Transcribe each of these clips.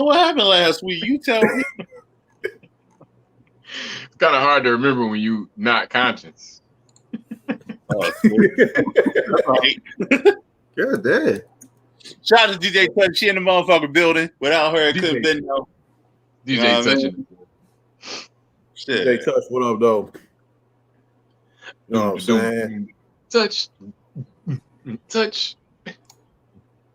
What happened last week? You tell me. It's kind of hard to remember when you not conscious. Oh, that's right. God damn. Shout out to DJ Touch. She in the motherfucking building. Without her, it could have been no. DJ touching. Shit. DJ Touch, what up, though? You know what I'm saying? Touch.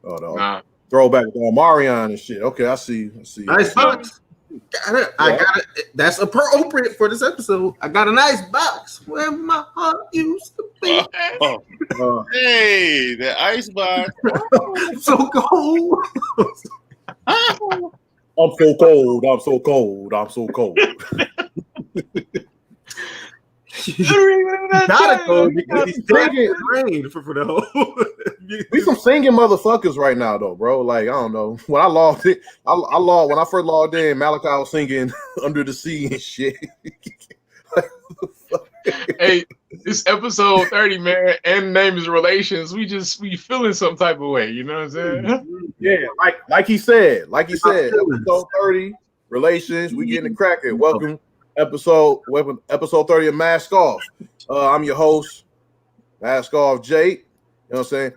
Oh, no. Nah. Throwback to Marion and shit. Okay, I see. Nice box. Got it. I got it. That's appropriate for this episode. I got a nice box where my heart used to be. Hey, the ice box. I'm so cold. I'm so cold. I'm so cold. I'm so cold. Gotta go because he's singing rain for the whole. We some singing motherfuckers right now, though, bro. Like, I don't know. When I logged it, when I first logged in, Malachi was singing Under the Sea and shit. Hey, this episode 30, man, and name is relations. We feeling some type of way, you know what I'm saying? Yeah, like he said, episode 30, relations, we getting the cracking. Welcome, episode 30 of Mask Off. I'm your host, Mask Off Jake. You know what I'm saying?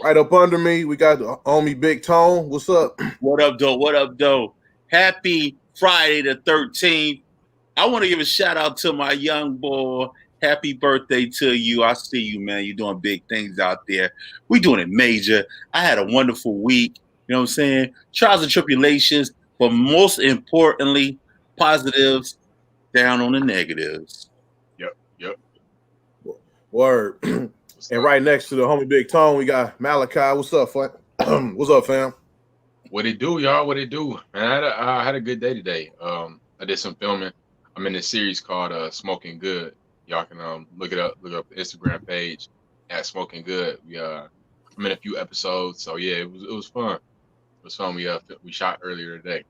Right up under me, we got the homie Big Tone. What's up? What up, though? What up, though? Happy Friday the 13th. I want to give a shout out to my young boy. Happy birthday to you. I see you, man. You're doing big things out there. We doing it major. I had a wonderful week. You know what I'm saying? Trials and tribulations, but most importantly, positives down on the negatives. Yep. Word. And right next to the homie Big Tone, we got Malachi. What's up, fam? What's up, fam? What it do, y'all? What it do? Man, I had a good day today. I did some filming. I'm in this series called Smoking Good. Y'all can look it up. Look up the Instagram page at Smoking Good. I'm in a few episodes, so yeah, it was fun. It was fun. We shot earlier today.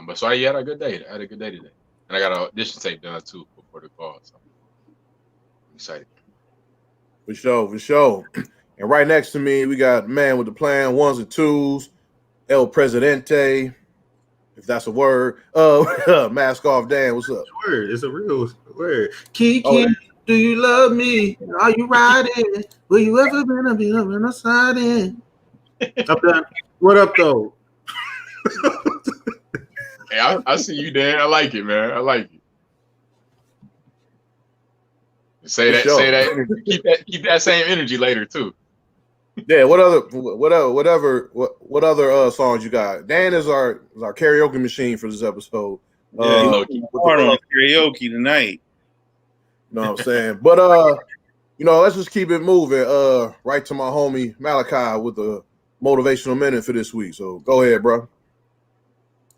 But I had a good day. I had a good day today, and I got an audition tape done too before the call. So I'm excited. For sure. And right next to me, we got man with the plan, ones and twos, El Presidente, if that's a word. Mask Off Dan, what's up? Word, it's a real word. Kiki, do you love me? Are you riding? Will you ever gonna be on the side in? I'm done. What up, though? Hey, I see you, Dan. I like it, man. I like it. Say that energy. Keep that same energy later too. Yeah, what other songs you got? Dan is our karaoke machine for this episode. Karaoke tonight. You know what I'm saying? But let's just keep it moving. Right to my homie Malachi with a motivational minute for this week. So go ahead, bro.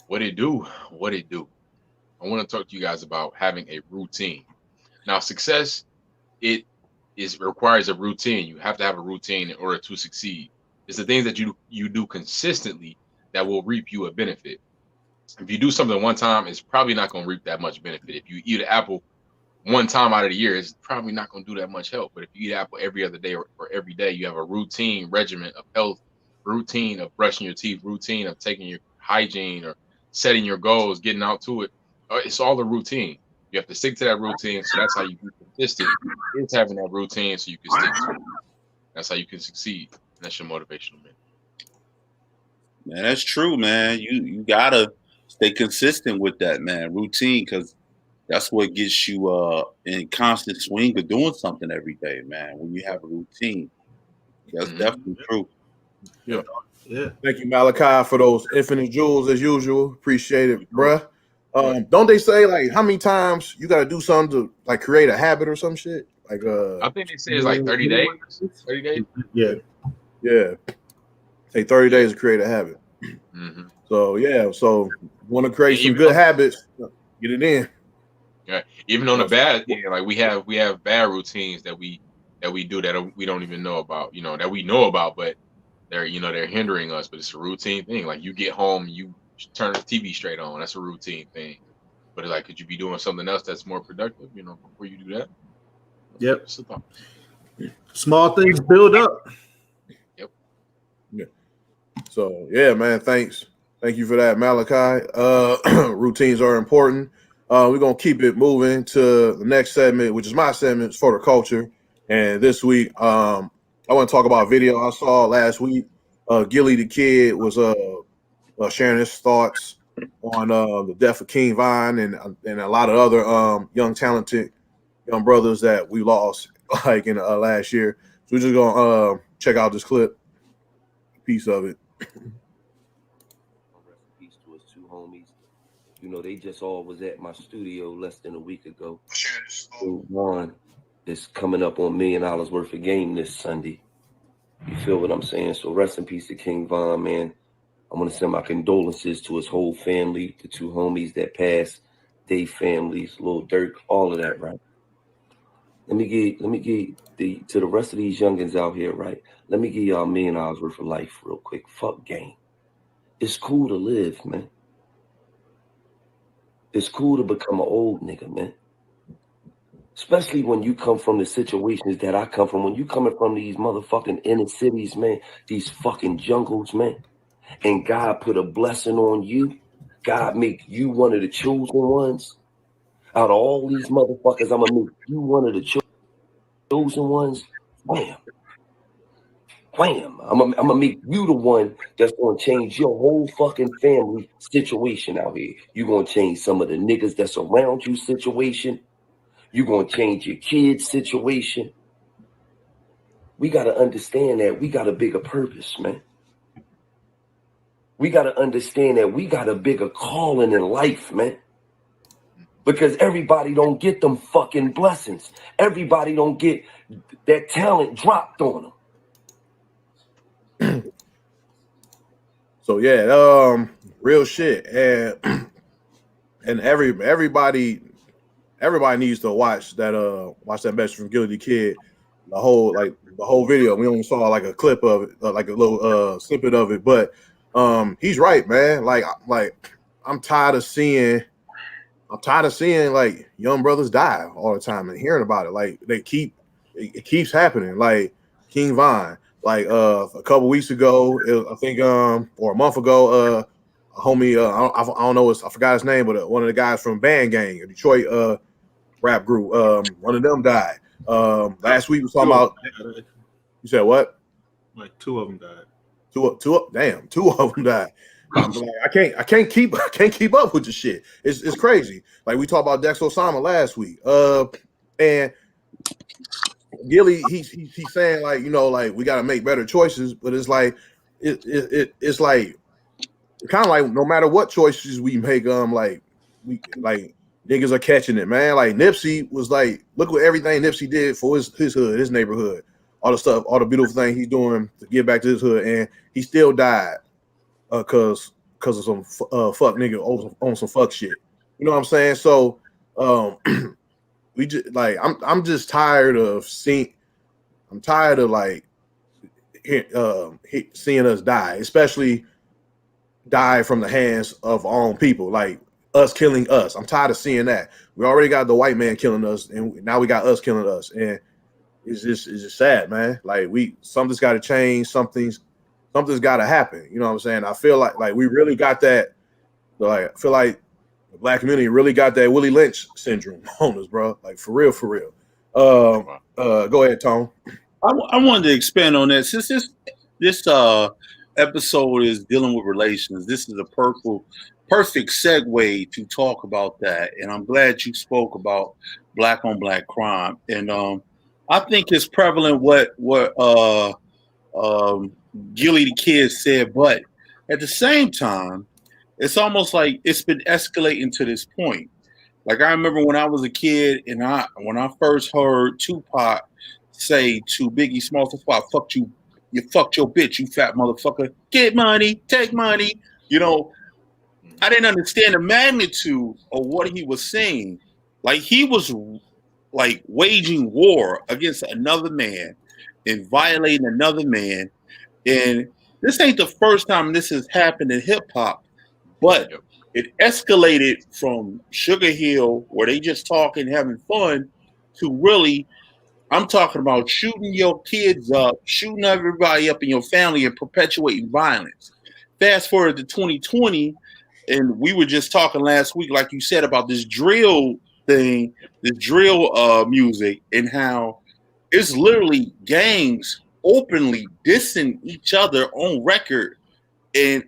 What it do? I want to talk to you guys about having a routine. Now, success, it requires a routine. You have to have a routine in order to succeed. It's the things that you do consistently that will reap you a benefit. If you do something one time, it's probably not going to reap that much benefit. If you eat an apple one time out of the year, it's probably not going to do that much help. But if you eat apple every other day or every day, you have a routine regimen of health, routine of brushing your teeth, routine of taking your hygiene or setting your goals, getting out to it. It's all a routine. You have to stick to that routine. So that's how you be consistent. It's having that routine so you can stick to it. That's how you can succeed. That's your motivational man. Man, that's true, man. You gotta stay consistent with that, man. Routine, because that's what gets you in constant swing of doing something every day, man. When you have a routine. That's definitely true. Yeah. Thank you, Malachi, for those infinite jewels as usual. Appreciate it, bruh. Don't they say like how many times you got to do something to like create a habit or some shit? Like I think they say it's like 30 days. 30 days. Yeah. Take 30 days to create a habit. Mm-hmm. So want to create some good habits, get it in. Yeah. Even on the bad, like we have bad routines that we do that we don't even know about. That we know about, but they're hindering us. But it's a routine thing. Like you get home, you turn the TV straight on. That's a routine thing. But it's like, could you be doing something else that's more productive? Before you do that. Yep. Small things build up. Yep. Yeah. So yeah, man. Thanks Thank you for that, Malachi. Routines are important. We're gonna keep it moving to the next segment, which is my segment for the culture. And this week, I want to talk about a video I saw last week. Gilly the Kid was sharing his thoughts on the death of King Vine and a lot of other young talented young brothers that we lost like in last year. So we're just gonna check out this clip, piece of it. Rest in peace to his two homies. You know, they just all was at my studio less than a week ago. One is coming up on $1 million worth of game this Sunday. You feel what I'm saying? So rest in peace to King Von, man. I want to send my condolences to his whole family, the two homies that passed, they families, Lil Durk, all of that, right? Let me give to the rest of these youngins out here, right? Let me give y'all $1 million worth of life real quick. Fuck game. It's cool to live, man. It's cool to become an old nigga, man. Especially when you come from the situations that I come from. When you coming from these motherfucking inner cities, man, these fucking jungles, man, and God put a blessing on you. God make you one of the chosen ones. Out of all these motherfuckers, I'm gonna make you one of the chosen ones. Wham. Wham. I'm gonna make you the one that's gonna change your whole fucking family situation out here. You're gonna change some of the niggas that's around you situation. You're gonna change your kids' situation. We gotta understand that we got a bigger purpose, man. We gotta understand that we got a bigger calling in life, man. Because everybody don't get them fucking blessings. Everybody don't get that talent dropped on them. So yeah, real shit, and everybody needs to watch that message from Gilly the Kid, the whole video. We only saw like a clip of it, like a little snippet of it, but he's right, man. Like I'm tired of seeing like young brothers die all the time and hearing about it. Like it keeps happening. Like King Vine. Like a couple weeks ago, I think or a month ago, a homie, I don't know, I forgot his name, but one of the guys from Band Gang, a Detroit rap group, one of them died. Last week we was talking about. You said what? Like two of them died. Two of them died. I'm like, I can't keep up with the shit. It's crazy. Like we talked about Dex Osama last week. And Gilly, he's saying like, you know, like we got to make better choices, but it's like it's like kind of like no matter what choices we make, like we like niggas are catching it, man. Like Nipsey was like, look what everything Nipsey did for his hood, his neighborhood, all the stuff, all the beautiful things he's doing to give back to his hood, and he still died because of some fuck nigga on some fuck shit. You know what I'm saying? So we just like I'm just tired of seeing. I'm tired of like seeing us die, especially die from the hands of our own people, like us killing us. I'm tired of seeing that. We already got the white man killing us, and now we got us killing us, and it's just sad, man. Like something's got to change. Something's got to happen. You know what I'm saying? I feel like we really got that. Like I feel like the black community really got that Willie Lynch syndrome on us, bro. Like for real. Go ahead, Tom. I wanted to expand on that. Since this episode is dealing with relations, this is a perfect segue to talk about that. And I'm glad you spoke about black on black crime. And I think it's prevalent what Gilly the Kid said, but at the same time, it's almost like it's been escalating to this point. Like I remember when I was a kid, and when I first heard Tupac say to Biggie Smalls, "That's why I fucked you. You fucked your bitch, you fat motherfucker. Get money, take money." You know, I didn't understand the magnitude of what he was saying. Like he was like waging war against another man and violating another man. And this ain't the first time this has happened in hip hop, but it escalated from Sugar Hill, where they just talking, having fun, to really, I'm talking about shooting your kids up, shooting everybody up in your family, and perpetuating violence. fast forward to 2020, and we were just talking last week, like you said, about this drill thing, this drill music, and how it's literally gangs openly dissing each other on record, and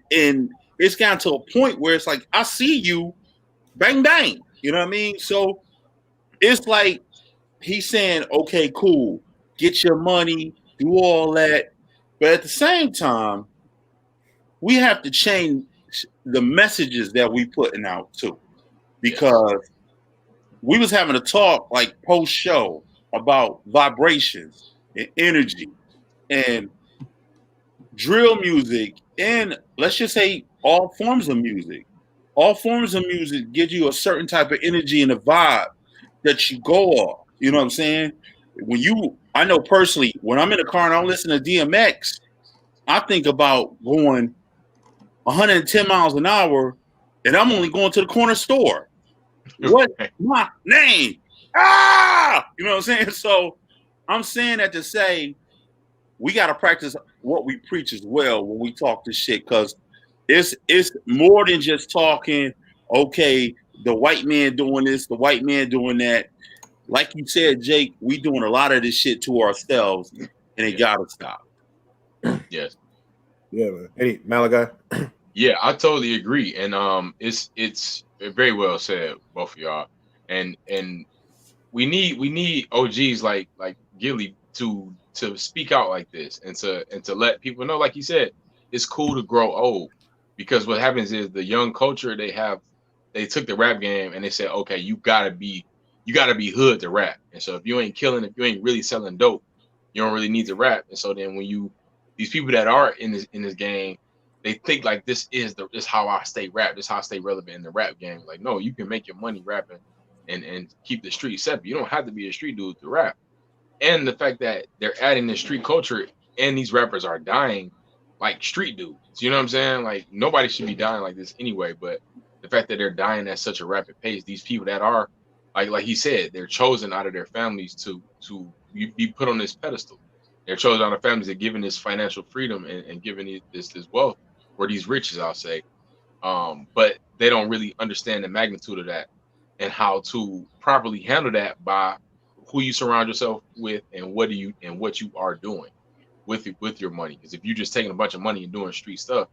it's gotten to a point where it's like, I see you, bang bang, you know what I mean? So it's like he's saying, okay, cool, get your money, do all that, but at the same time, we have to change the messages that we putting out too, because we was having a talk like post show about vibrations and energy and drill music, and let's just say all forms of music. All forms of music give you a certain type of energy and a vibe that you go off. You know what I'm saying? I know personally, when I'm in a car and I'm listening to DMX, I think about going 110 miles an hour and I'm only going to the corner store. What my name? Ah! You know what I'm saying? So I'm saying that to say we got to practice what we preach as well when we talk this shit, because it's more than just talking, okay, the white man doing this, the white man doing that. Like you said, Jake, we doing a lot of this shit to ourselves, and it gotta stop. Yes. Yeah, man. Hey, Malachi. Yeah, I totally agree, and it's very well said, both of y'all, and we need OGs like Gilly to speak out like this, and to let people know, like you said, it's cool to grow old, because what happens is the young culture, they took the rap game and they said, okay, you gotta be hood to rap, and so if you ain't really selling dope, you don't really need to rap, and so then when these people that are in this game, they think like this how I stay rap, this how I stay relevant in the rap game. Like, no, you can make your money rapping and keep the street separate. You don't have to be a street dude to rap. And the fact that they're adding this street culture and these rappers are dying like street dudes. You know what I'm saying? Like, nobody should be dying like this anyway, but the fact that they're dying at such a rapid pace, these people that are like he said, they're chosen out of their families to be put on this pedestal. They're chosen out of families that given this financial freedom and given this wealth, or these riches, I'll say. But they don't really understand the magnitude of that and how to properly handle that by who you surround yourself with and what you are doing with your money. Because if you're just taking a bunch of money and doing street stuff,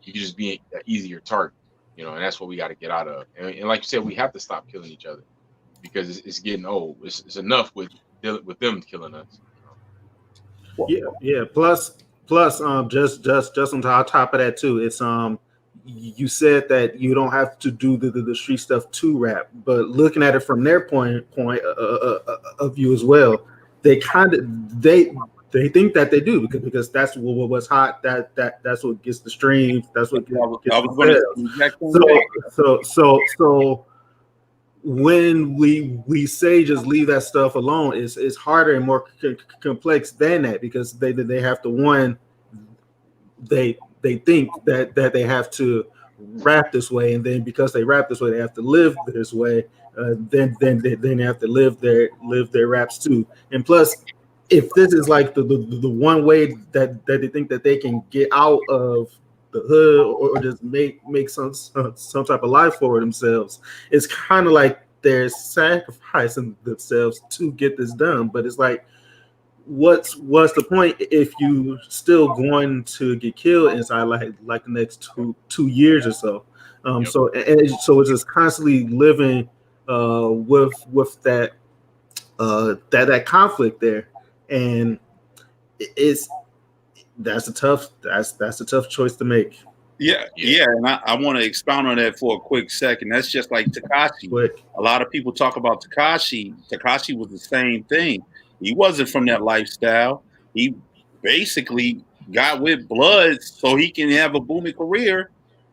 you can just be an easier target, and that's what we got to get out of. And like you said, we have to stop killing each other, because it's getting old. It's enough with them killing us. Yeah. Plus, just on top of that too, it's you said that you don't have to do the street stuff to rap, but looking at it from their point of view as well, they think that they do because that's what's hot, that's what gets the streams, that's what gets the sales. So when we say just leave that stuff alone, it's harder and more complex than that, because they have to they think that they have to rap this way, and then because they rap this way, they have to live this way. Then they have to live their raps too. And plus, if this is like the one way that they think that they can get out of the hood or just make some type of life for themselves, it's kind of like they're sacrificing themselves to get this done. But it's like, what's the point if you still going to get killed inside like the next two years or so? So it's just constantly living with that conflict there, and that's a tough choice to make. Yeah, and I want to expound on that for a quick second. That's just like Tekashi. A lot of people talk about Tekashi. Tekashi was the same thing. He wasn't from that lifestyle. He basically got with Bloods so he can have a booming career,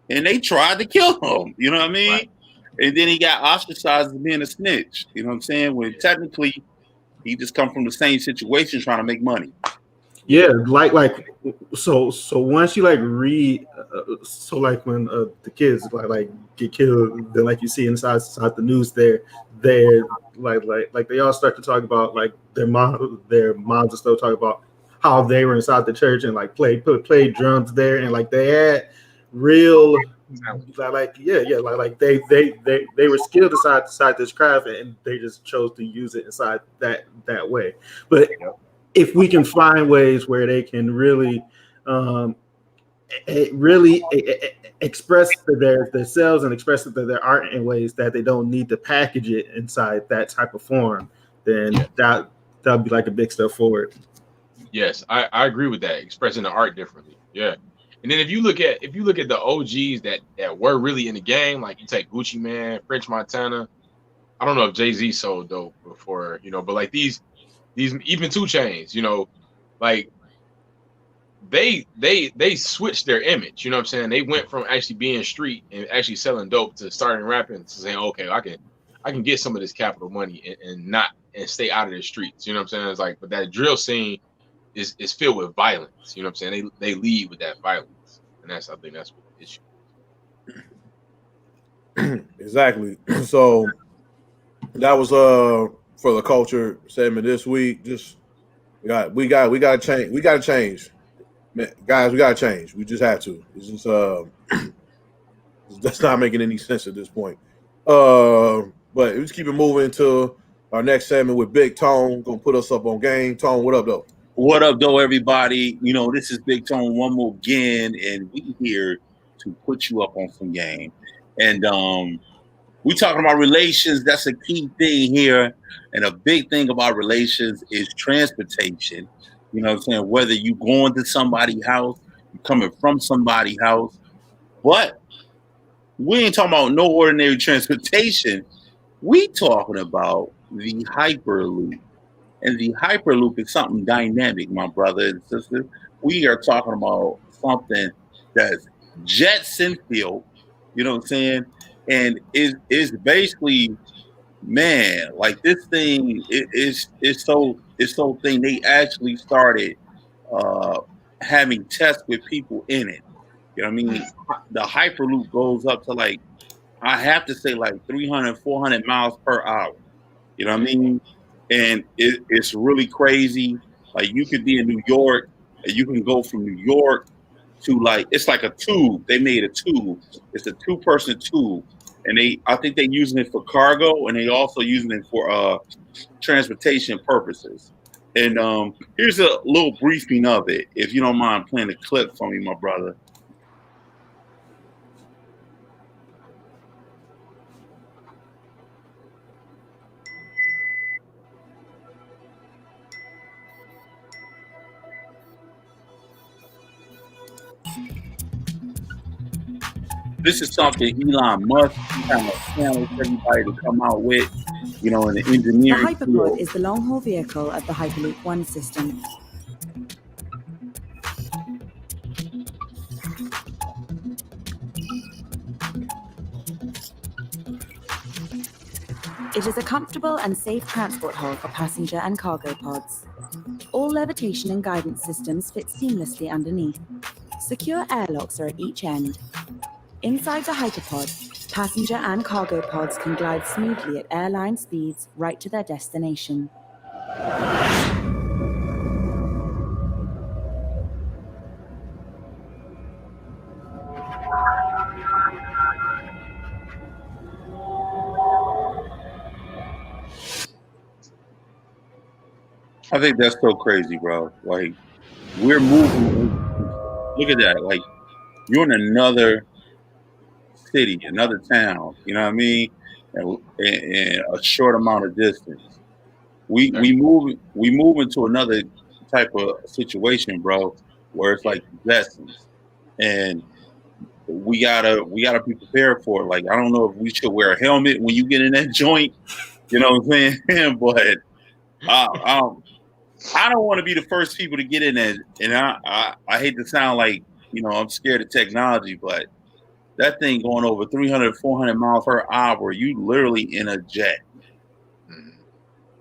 and they tried to kill him. You know what I mean? Right. And then he got ostracized as being a snitch. You know what I'm saying? When technically he just come from the same situation trying to make money. Yeah, so once you read, so when the kids like get killed, then you see inside the news, they're like they all start to talk about their moms and stuff, talk about how they were inside the church and played drums there, and they had real, like they were skilled inside this craft, and they just chose to use it inside that way. But if we can find ways where they can really express themselves and express their art in ways that they don't need to package it inside that type of form, then that'd be like a big step forward. Yes, I agree with that. Expressing the art differently. Yeah. And then if you look at the OGs that were really in the game, like you take Gucci Man, French Montana. I don't know if Jay-Z sold dope before, but like these even 2 Chainz, like they switched their image. You know what I'm saying? They went from actually being street and actually selling dope to starting rapping to saying, okay, I can get some of this capital money and stay out of the streets. You know what I'm saying? It's like, but that drill scene is filled with violence. You know what I'm saying? They lead with that violence, and I think that's what the issue is. Exactly. So that was for the culture segment this week. Just we got to change. We got to change, man, guys. We got to change. We just have to. It's just that's not making any sense at this point. But let's keep it moving to our next segment with Big Tone. Gonna put us up on game. Tone, what up though? What up, though, everybody? This is Big Tone one more again, and we here to put you up on some game. And we talking about relations. That's a key thing here. And a big thing about relations is transportation. You know what I'm saying? Whether you going to somebody's house, you coming from somebody's house. But we ain't talking about no ordinary transportation. We talking about the Hyperloop. And the Hyperloop is something dynamic, my brother and sister. We are talking about something that's Jetson filled, you know what I'm saying? And is basically, man, like this thing is so thing. They actually started having tests with people in it. You know what I mean? The Hyperloop goes up to like, I have to say like 300, 400 miles per hour. You know what I mean? And it's really crazy. Like you could be in New York and you can go from New York to like, it's like a tube. They made a tube. It's a 2-person tube. And I think they're using it for cargo and they also using it for transportation purposes. And here's a little briefing of it, if you don't mind playing a clip for me, my brother. This is something Elon Musk kind of challenged everybody to come out with, in the The engineering Hyperpod field. is the long-haul vehicle of the Hyperloop One system. It is a comfortable and safe transport hull for passenger and cargo pods. All levitation and guidance systems fit seamlessly underneath. Secure airlocks are at each end. Inside the Hyperpod, passenger and cargo pods can glide smoothly at airline speeds right to their destination. I think that's so crazy, bro. Like we're moving. Look at that. Like you're in another city, another town. You know what I mean? And a short amount of distance. We move into another type of situation, bro, where it's like lessons, and we gotta be prepared for it. Like I don't know if we should wear a helmet when you get in that joint. You know what I'm saying? But I don't want to be the first people to get in there, and I hate to sound like I'm scared of technology, but that thing going over 300, 400 miles per hour, you literally in a jet,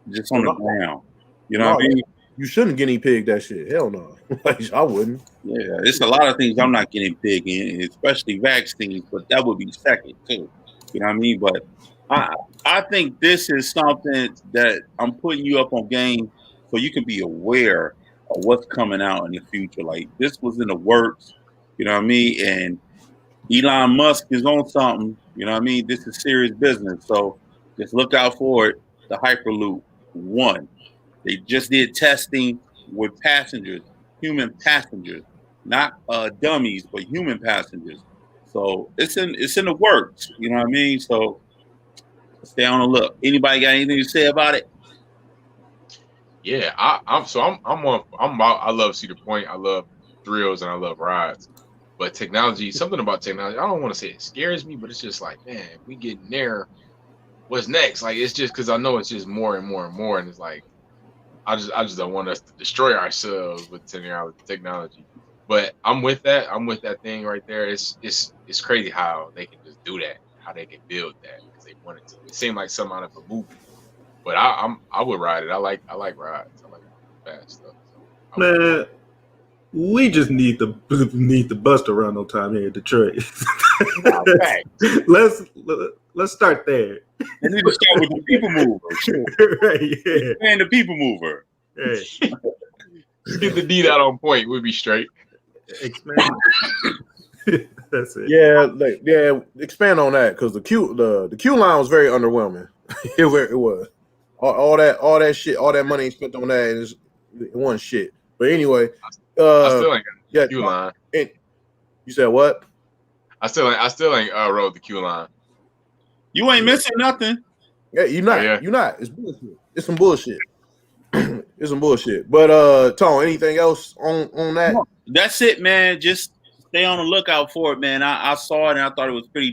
just on the ground. You know what I mean? You shouldn't guinea pig that shit. Hell no. Like, I wouldn't. Yeah, it's a lot of things I'm not getting big in, especially vaccines, but that would be second too. You know what I mean? But I think this is something that I'm putting you up on game so you can be aware of what's coming out in the future. Like this was in the works, you know what I mean? And Elon Musk is on something. You know what I mean? This is serious business. So just look out for it. The Hyperloop 1. They just did testing with passengers, human passengers, not dummies, but human passengers. So it's in the works. You know what I mean? So stay on the look. Anybody got anything to say about it? Yeah, I love Cedar Point. I love thrills and I love rides. But technology, something about technology, I don't want to say it scares me, but it's just like, man, if we getting there, what's next? Like, it's just because I know it's just more and more and more, and it's like I just don't want us to destroy ourselves with technology. But I'm with that. I'm with that thing right there. It's crazy how they can just do that, how they can build that because they wanted to. It seemed like something out of a movie. But I would ride it. I like rides. I like fast stuff. So Man, we just need the bus around no time here in Detroit. Let's start there. They need to start with the people mover. Right, yeah. And the people mover. Hey. Get the deed out on point. We'll be straight. Expand. That's it. Yeah, expand on that because the queue line was very underwhelming. it was all that shit, all that money spent on that it wasn't shit. But anyway, I still ain't got the queue line. You said what? I still ain't rode the queue line. You ain't missing nothing. Yeah, you're not. Oh, yeah. You're not. It's bullshit. It's some bullshit. It's some bullshit. But Tone, anything else on that? That's it, man. Just stay on the lookout for it, man. I saw it and I thought it was pretty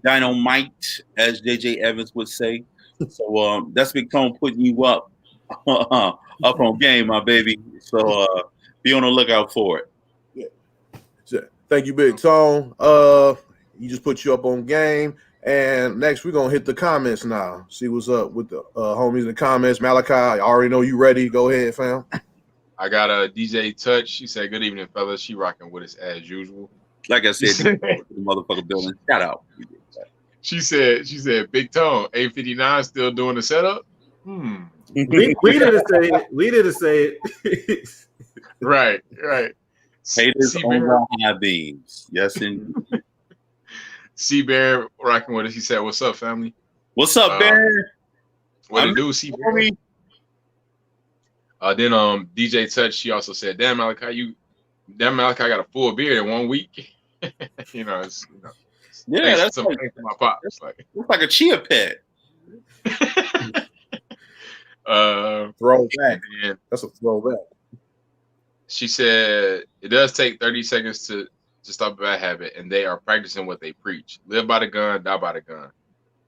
dynamite, as JJ Evans would say. So that's Big Tone putting you up on game, my baby. So be on the lookout for it. Yeah. Thank you, Big Tone. You just put you up on game. And next, we're going to hit the comments now. See what's up with the homies in the comments. Malachi, I already know you ready. Go ahead, fam. I got a DJ Touch. She said, good evening, fellas. She rocking with us as usual. Like I said, the motherfucker building. Shout out. She said, Big Tone, 859 still doing the setup? We didn't say it. Right. Haters on the high beams. Yes, indeed. C-Bear rocking with us. He said, what's up, family? What's up, Bear? What it do, C-Bear? Then DJ Touch, she also said, damn, Malachi got a full beard in 1 week. It's that's something for my pops. It's like a chia pet. Throwback. That's a throwback. She said it does take 30 seconds to stop a bad habit, and they are practicing what they preach. Live by the gun, die by the gun.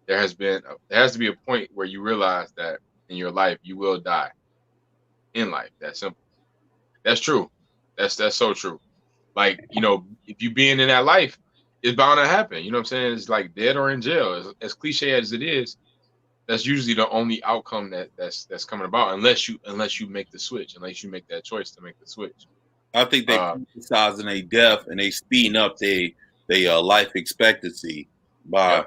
There has to be a point where you realize that in your life you will die. In life, that's simple. That's true. That's so true. Like, if you being in that life, it's bound to happen. You know what I'm saying? It's like dead or in jail. As cliche as it is, that's usually the only outcome that's coming about, unless you make the switch, unless you make that choice to make the switch. I think they emphasizing a death and they speeding up their life expectancy by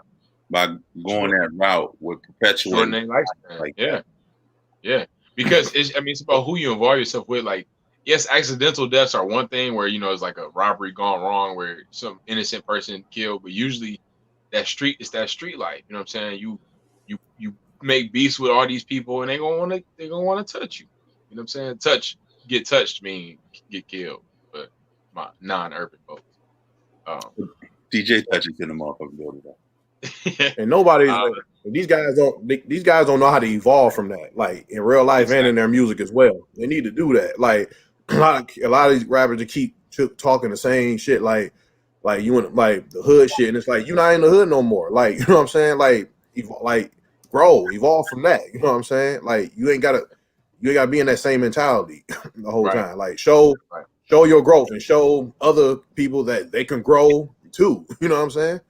going that route with perpetuating life. Like yeah. Because it's about who you involve yourself with. Like, yes, accidental deaths are one thing where it's like a robbery gone wrong where some innocent person killed, but usually it's that street life. You know what I'm saying? You make beefs with all these people and they're gonna want to touch you. You know what I'm saying? Get touched mean get killed, but my non-urban folks. DJ Touch is in the motherfucking building. And nobody's these guys don't know how to evolve from that, like in real life and in their music as well. They need to do that. Like a lot of these rappers that keep talking the same shit, like you want like the hood shit, and it's like you're not in the hood no more. Like, you know what I'm saying? Like evolve from that. You know what I'm saying? Like you ain't gotta be in that same mentality the whole time. Like show your growth and show other people that they can grow too. You know what I'm saying?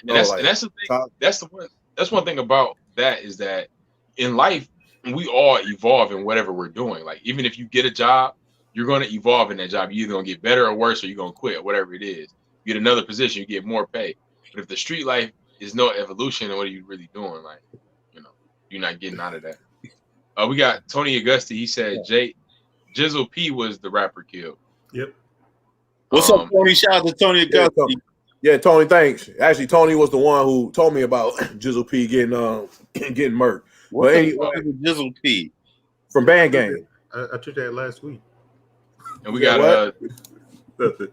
And that's the thing. That's one thing about that is that in life we all evolve in whatever we're doing. Like even if you get a job, you're going to evolve in that job. You're either going to get better or worse, or you're going to quit, whatever it is. You get another position, you get more pay. But if the street life is no evolution, then what are you really doing? Like, you're not getting out of that. We got Tony Augusti. He said Jizzle P was the rapper killed. Yep. What's up, Tony? Shout out to Tony Augusti. Yeah, Tony, thanks. Actually, Tony was the one who told me about Jizzle P getting murked. What But the anyway, fuck is a Jizzle P? from Band Gang. I took that last week. And we Yeah, got what?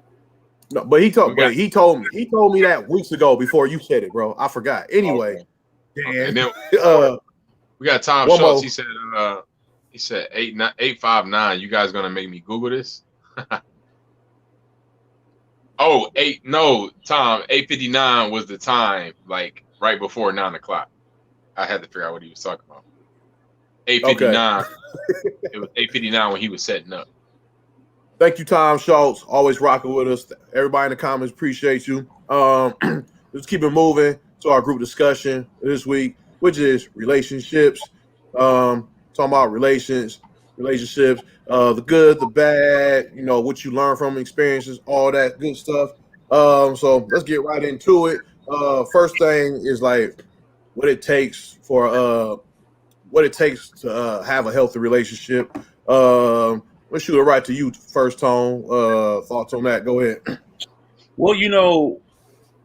No, but he told me that weeks ago before you said it, bro. I forgot. Anyway, okay. And then we got Tom one Schultz. more. He said 859. You guys gonna make me Google this? Oh, Tom, 8:59 was the time, like right before 9 o'clock. I had to figure out what he was talking about. 8:59. It was 8:59 when he was setting up. Thank you, Tom Schultz. Always rocking with us. Everybody in the comments, appreciate you. Let's keep it moving to our group discussion this week, which is relationships. Talking about relationships, the good, the bad, what you learn from experiences, all that good stuff. So let's get right into it. First thing is like what it takes to have a healthy relationship. Let's shoot it right to you first, Tone. Thoughts on that? Go ahead. Well,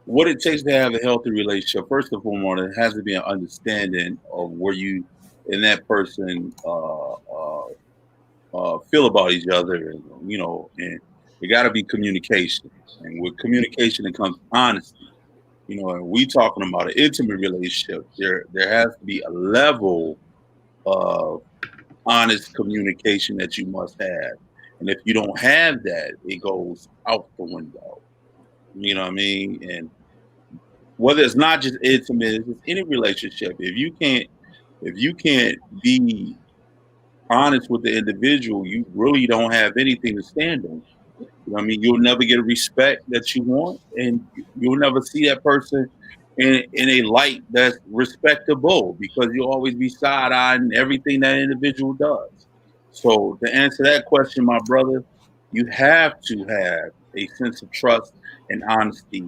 what it takes to have a healthy relationship, first and foremost, it has to be an understanding of where you and that person feel about each other, and it got to be communication. And with communication, it comes honesty. And we talking about an intimate relationship. There has to be a level of honest communication that you must have. And if you don't have that, it goes out the window. You know what I mean? And whether it's not just intimate, it's just any relationship. If you can't be honest with the individual, you really don't have anything to stand on. You know what I mean? You'll never get a respect that you want, and you'll never see that person in a light that's respectable, because you'll always be side-eyeing everything that individual does. So to answer that question, my brother, you have to have a sense of trust and honesty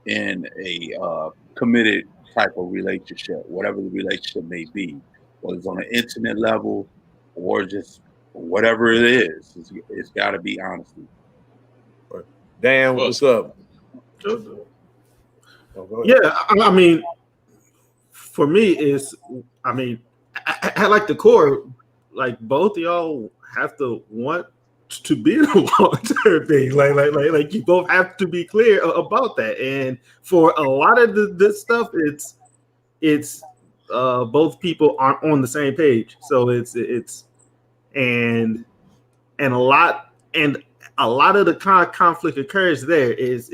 in a committed type of relationship, whatever the relationship may be, whether it's on an intimate level or just whatever it is. It's got to be honesty. Dan, what's up? Yeah, I mean, for me, I like the core. Like both of y'all have to want to be in a long-term thing. Like you both have to be clear about that. And for a lot of this stuff, it's both people aren't on the same page. So it's and a lot of the kind of conflict occurs there is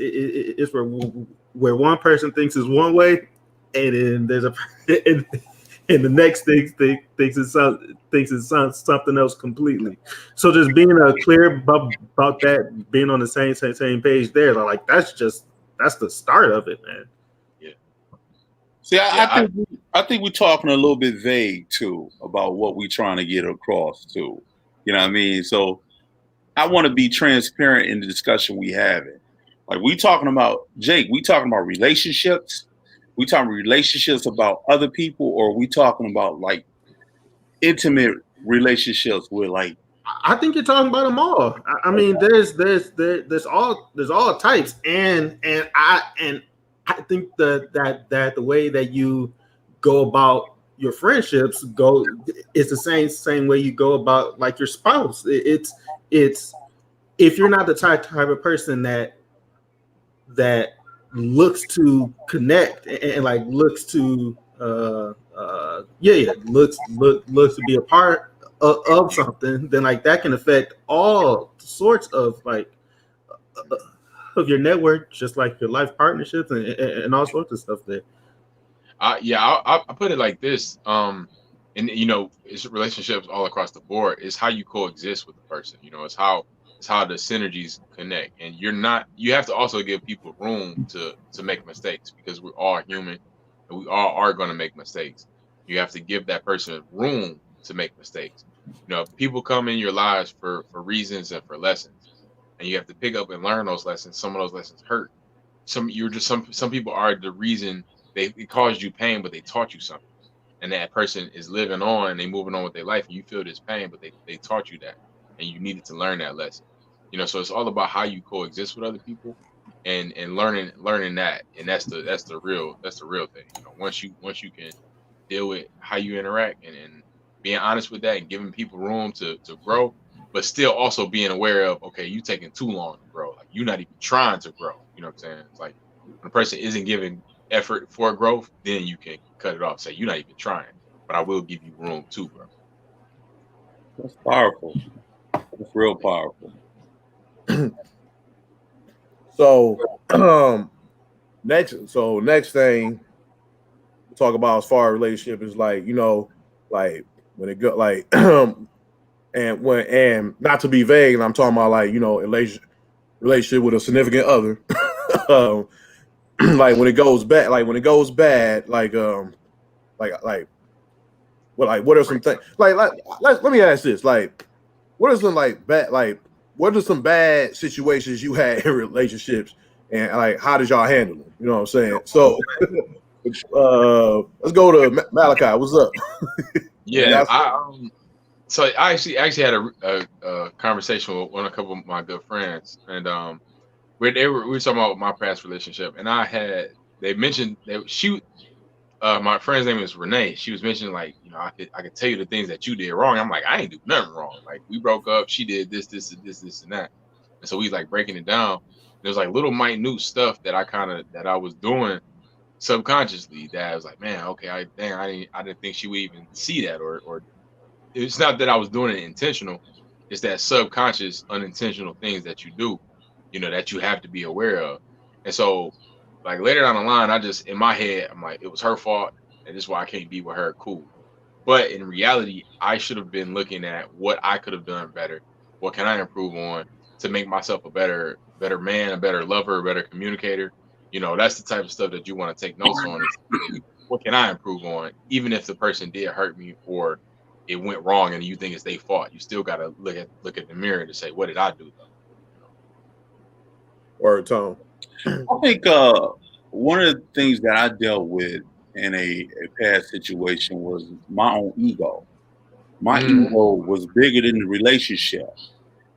where one person thinks is one way, and then there's and the next thing thinks it's something else completely. So just being clear about that, being on the same page there, like that's the start of it, man. Yeah. See, I think we're talking a little bit vague too about what we're trying to get across too. You know what I mean? So I want to be transparent in the discussion we having. Like we talking about Jake, we talking about relationships. We talking relationships about other people, or we talking about like intimate relationships with like. I think you're talking about them all. I mean, there's all types, and I think that the way that you go about your friendships it's the same way you go about like your spouse. It's if you're not the type of person that looks to connect and like looks to looks to be a part of something, then like that can affect all sorts of like of your network, just like your life partnerships and all sorts of stuff there. I put it like this. And it's relationships all across the board. It's how you coexist with the person. It's how the synergies connect. And you have to also give people room to make mistakes, because we're all human and we all are going to make mistakes. You have to give that person room to make mistakes. People come in your lives for reasons and for lessons, and you have to pick up and learn those lessons. Some of those lessons hurt. Some people are the reason it caused you pain, but they taught you something. And that person is living on and they moving on with their life, and you feel this pain, but they taught you that, and you needed to learn that lesson. So it's all about how you coexist with other people. and learning that, and that's the real thing. You know, once you can deal with how you interact and being honest with that and giving people room to grow, but still also being aware of, okay, you taking too long to grow. Like, you're not even trying to grow. You know what I'm saying? It's like when a person isn't giving effort for growth, then you can cut it off. Say, you're not even trying, but I will give you room to grow. That's powerful. That's real powerful. So next thing we'll talk about as far as relationship is like, you know, like when it go like and not to be vague, and I'm talking about like, you know, relationship with a significant other. Like when it goes bad, like what are some things let me ask this, like what are some what are some bad situations you had in relationships, and like how did y'all handle them? You know what I'm saying? So let's go to Malachi. What's up? Yeah, so I actually had a conversation with a couple of my good friends, and we were talking about my past relationship, and they mentioned that my friend's name is Renee. She was mentioning, like, you know, I could tell you the things that you did wrong. I'm like, I ain't do nothing wrong. Like, we broke up. She did this, and that. And so we like breaking it down. There's like little minute stuff that I was doing subconsciously that I was like, man, okay, I didn't think she would even see that, or it's not that I was doing it intentional. It's that subconscious, unintentional things that you do, you know, that you have to be aware of. And so, like, later down the line, I just, in my head, I'm like, it was her fault, and this is why I can't be with her. Cool. But in reality, I should have been looking at what I could have done better. What can I improve on to make myself a better man, a better lover, a better communicator? You know, that's the type of stuff that you want to take notes on. Is what can I improve on, even if the person did hurt me or it went wrong and you think it's their fault. You still got to look at the mirror to say, what did I do though? You know? Word, Tone. I think one of the things that I dealt with in a past situation was my own ego. My ego was bigger than the relationship.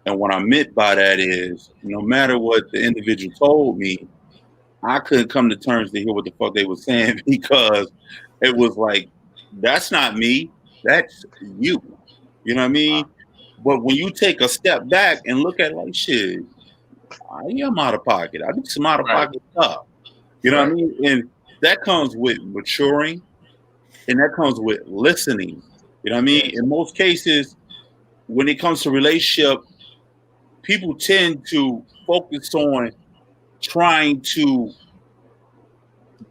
And what I meant by that is, no matter what the individual told me, I couldn't come to terms to hear what the fuck they were saying, because it was like, that's not me, that's you. You know what I mean? But when you take a step back and look at, like, shit, I am out of pocket. I do some out of pocket stuff. You know what I mean? And that comes with maturing, and that comes with listening. You know what I mean? In most cases, when it comes to relationship, people tend to focus on trying to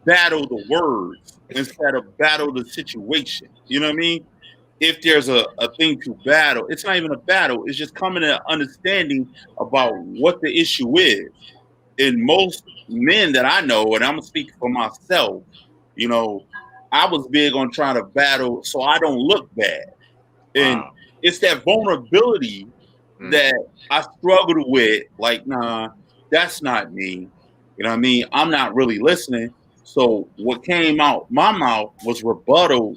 battle the words instead of battle the situation. You know what I mean? If there's a thing to battle, it's not even a battle. It's just coming to an understanding about what the issue is. And most men that I know, and I'm gonna speak for myself, you know, I was big on trying to battle so I don't look bad. And it's that vulnerability that I struggled with. Like, nah, that's not me. You know what I mean? I'm not really listening. So what came out my mouth was rebuttal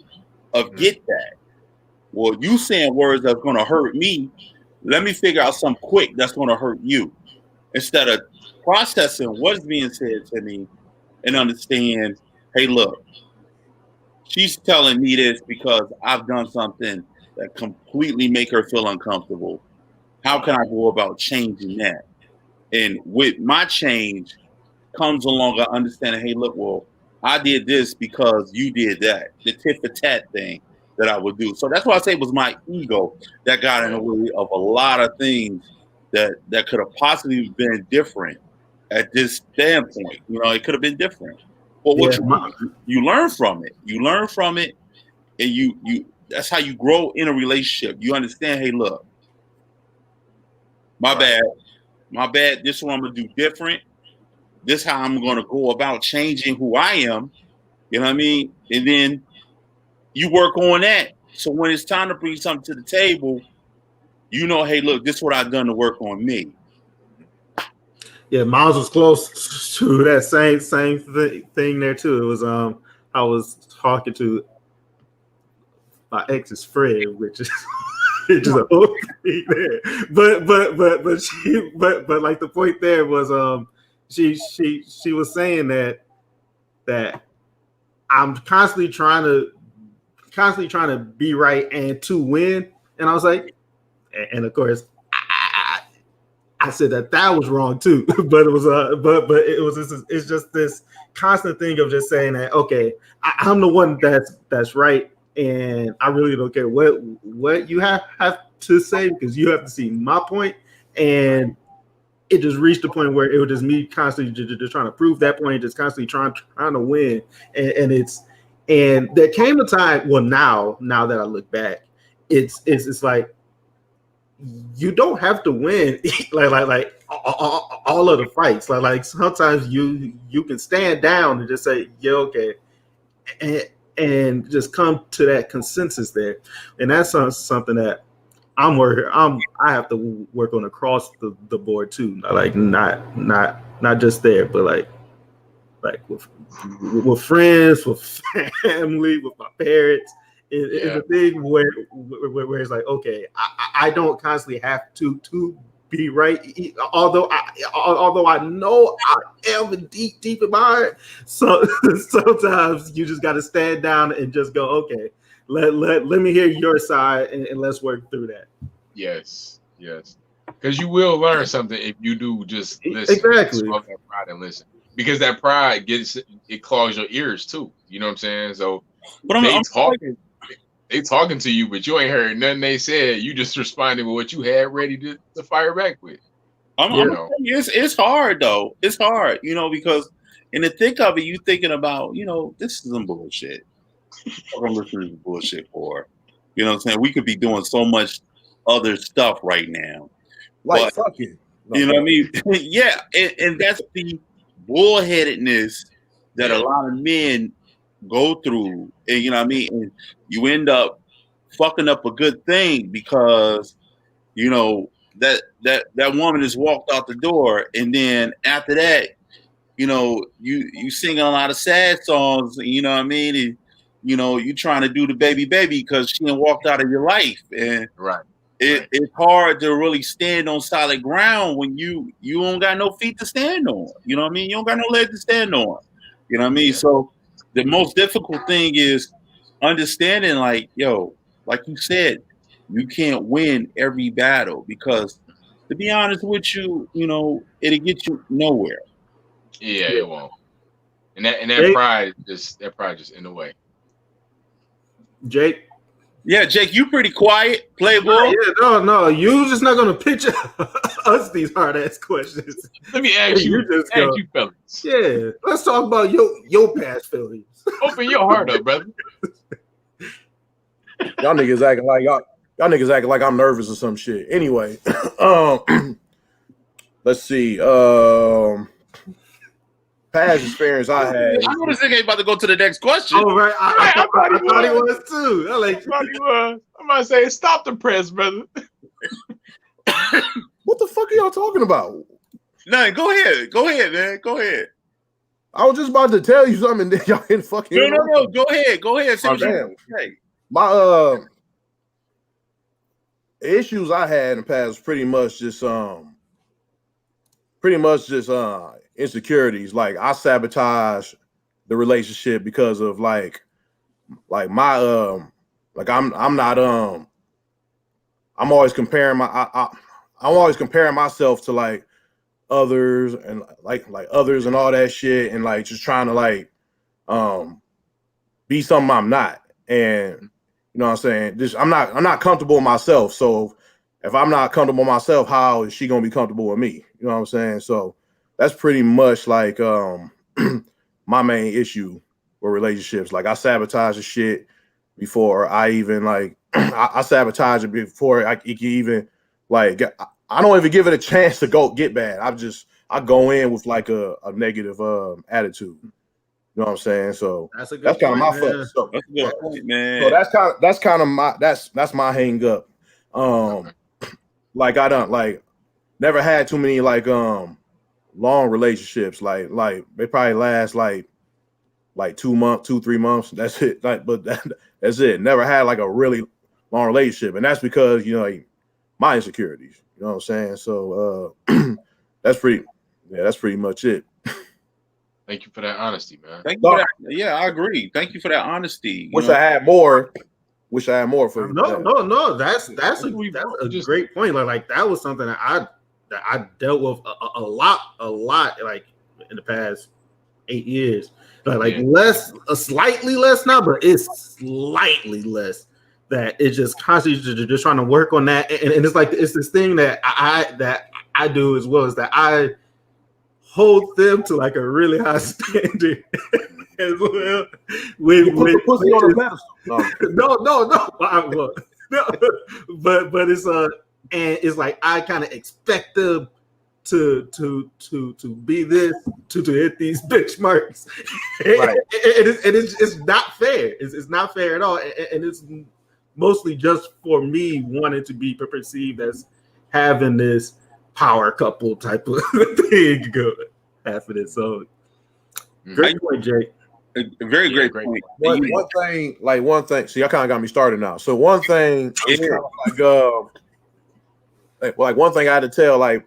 of get that. Well, you saying words that's going to hurt me. Let me figure out something quick that's going to hurt you, instead of processing what's being said to me and understand, hey, look, she's telling me this because I've done something that completely make her feel uncomfortable. How can I go about changing that? And with my change comes along a understanding, hey, look, well, I did this because you did that. The tit for tat thing that I would do. So that's why I say it was my ego that got in the way of a lot of things that could have possibly been different at this standpoint. You know, it could have been different. But what you learn from it. You learn from it, and you that's how you grow in a relationship. You understand, hey, look, my bad. This is what I'm gonna do different. This is how I'm gonna go about changing who I am. You know what I mean? And then you work on that. So when it's time to bring something to the table, you know, hey, look, this is what I've done to work on me. Yeah, Miles was close to that same thing there too. It was I was talking to my ex's friend, which is a whole thing there. But like the point there was she was saying that I'm constantly trying to be right and to win, and I was like, and of course I said that was wrong too, but it was it's just this constant thing of just saying that okay, I'm the one that's right, and I really don't care what you have to say because you have to see my point, and it just reached the point where it was just me constantly just trying to prove that point, just constantly trying to win, and there came a time. Well, now that I look back, it's like you don't have to win like all of the fights. Like sometimes you can stand down and just say, yeah, okay, and just come to that consensus there. And that's something that I have to work on across the board too. Like not just there, but like with friends, with family, with my parents. It's a thing where it's like, okay, I don't constantly have to be right, although I know I am deep in my heart. So sometimes you just got to stand down and just go, okay, let me hear your side and let's work through that. Yes, because you will learn something if you do just listen. Exactly. Smoke that pride and listen, because that pride clogs your ears too. You know what I'm saying? So they talking to you, but you ain't heard nothing they said. You just responded with what you had ready to fire back with. It's hard though. It's hard, because in the thick of it, you thinking about, this is some bullshit. I'm listening to bullshit for. You know what I'm saying? We could be doing so much other stuff right now. Like fucking. You know what I mean? Yeah, and that's the bullheadedness that a lot of men go through, and you know what I mean, and you end up fucking up a good thing because that woman has walked out the door, and then after that, you singing a lot of sad songs, you know what I mean, and you trying to do the baby because she done walked out of your life, and it's hard to really stand on solid ground when you don't got no feet to stand on. You know what I mean? You don't got no legs to stand on. You know what I mean? Yeah. So the most difficult thing is understanding, like you said, you can't win every battle because, to be honest with you, it'll get you nowhere. Yeah, it won't. And that pride just in the way. Jake. Yeah, Jake, you pretty quiet. Play ball. Yeah, no, you just not gonna picture us these hard ass questions. Let me ask you fellas. Yeah, let's talk about your past failures. Open your heart up, brother. Y'all niggas acting like I'm nervous or some shit. Anyway, let's see. Past experience I had. I know this nigga ain't about to go to the next question. Oh, right. I thought he was too. I thought he was. I'm about to say, stop the press, brother. What the fuck are y'all talking about? No, go ahead, man. Go ahead. I was just about to tell you something, and then y'all didn't fucking. No. Go ahead. My issues I had in the past was pretty much just insecurities. Like I sabotage the relationship because of like my I'm always comparing I'm always comparing myself to like others and like others and all that shit, and like just trying to like be something I'm not. And you know what I'm saying? Just I'm not comfortable with myself. So if I'm not comfortable with myself, how is she gonna be comfortable with me? You know what I'm saying? So that's pretty much like my main issue with relationships. Like I sabotage the shit before I even like I sabotage it before it can even like I don't even give it a chance to go get bad. I go in with like a negative attitude. You know what I'm saying? So that's kind of my fuck. So, that's a good point, man. So that's kind of my that's my hang up. Like I don't like never had too many like long relationships. Like they probably last like 2 months, 2-3 months. That's it. Like, but that's it. Never had like a really long relationship, and that's because like my insecurities. You know what I'm saying? So that's pretty Yeah, that's pretty much it. Thank you for that honesty, man. Thank you for that. Yeah, I agree. Thank you for that honesty. Wish I had more. Wish I had more for you. No. That's a great point. Like that was something that I dealt with a lot, like in the past 8 years. Like slightly less now, but it's slightly less. That it's just constantly just trying to work on that, and it's like it's this thing that I do as well, is that I hold them to like a really high standard as well. You put the pussy on a pedestal. No, but it's and it's like I kind of expect them to be this, to hit these benchmarks. Right. It's not fair. It's not fair at all, and it's mostly just for me wanting to be perceived as having this power couple type of thing going after this. So great point, Jake. A very great point. One thing. See, I kind of got me started now. So one thing, one thing I had to tell, a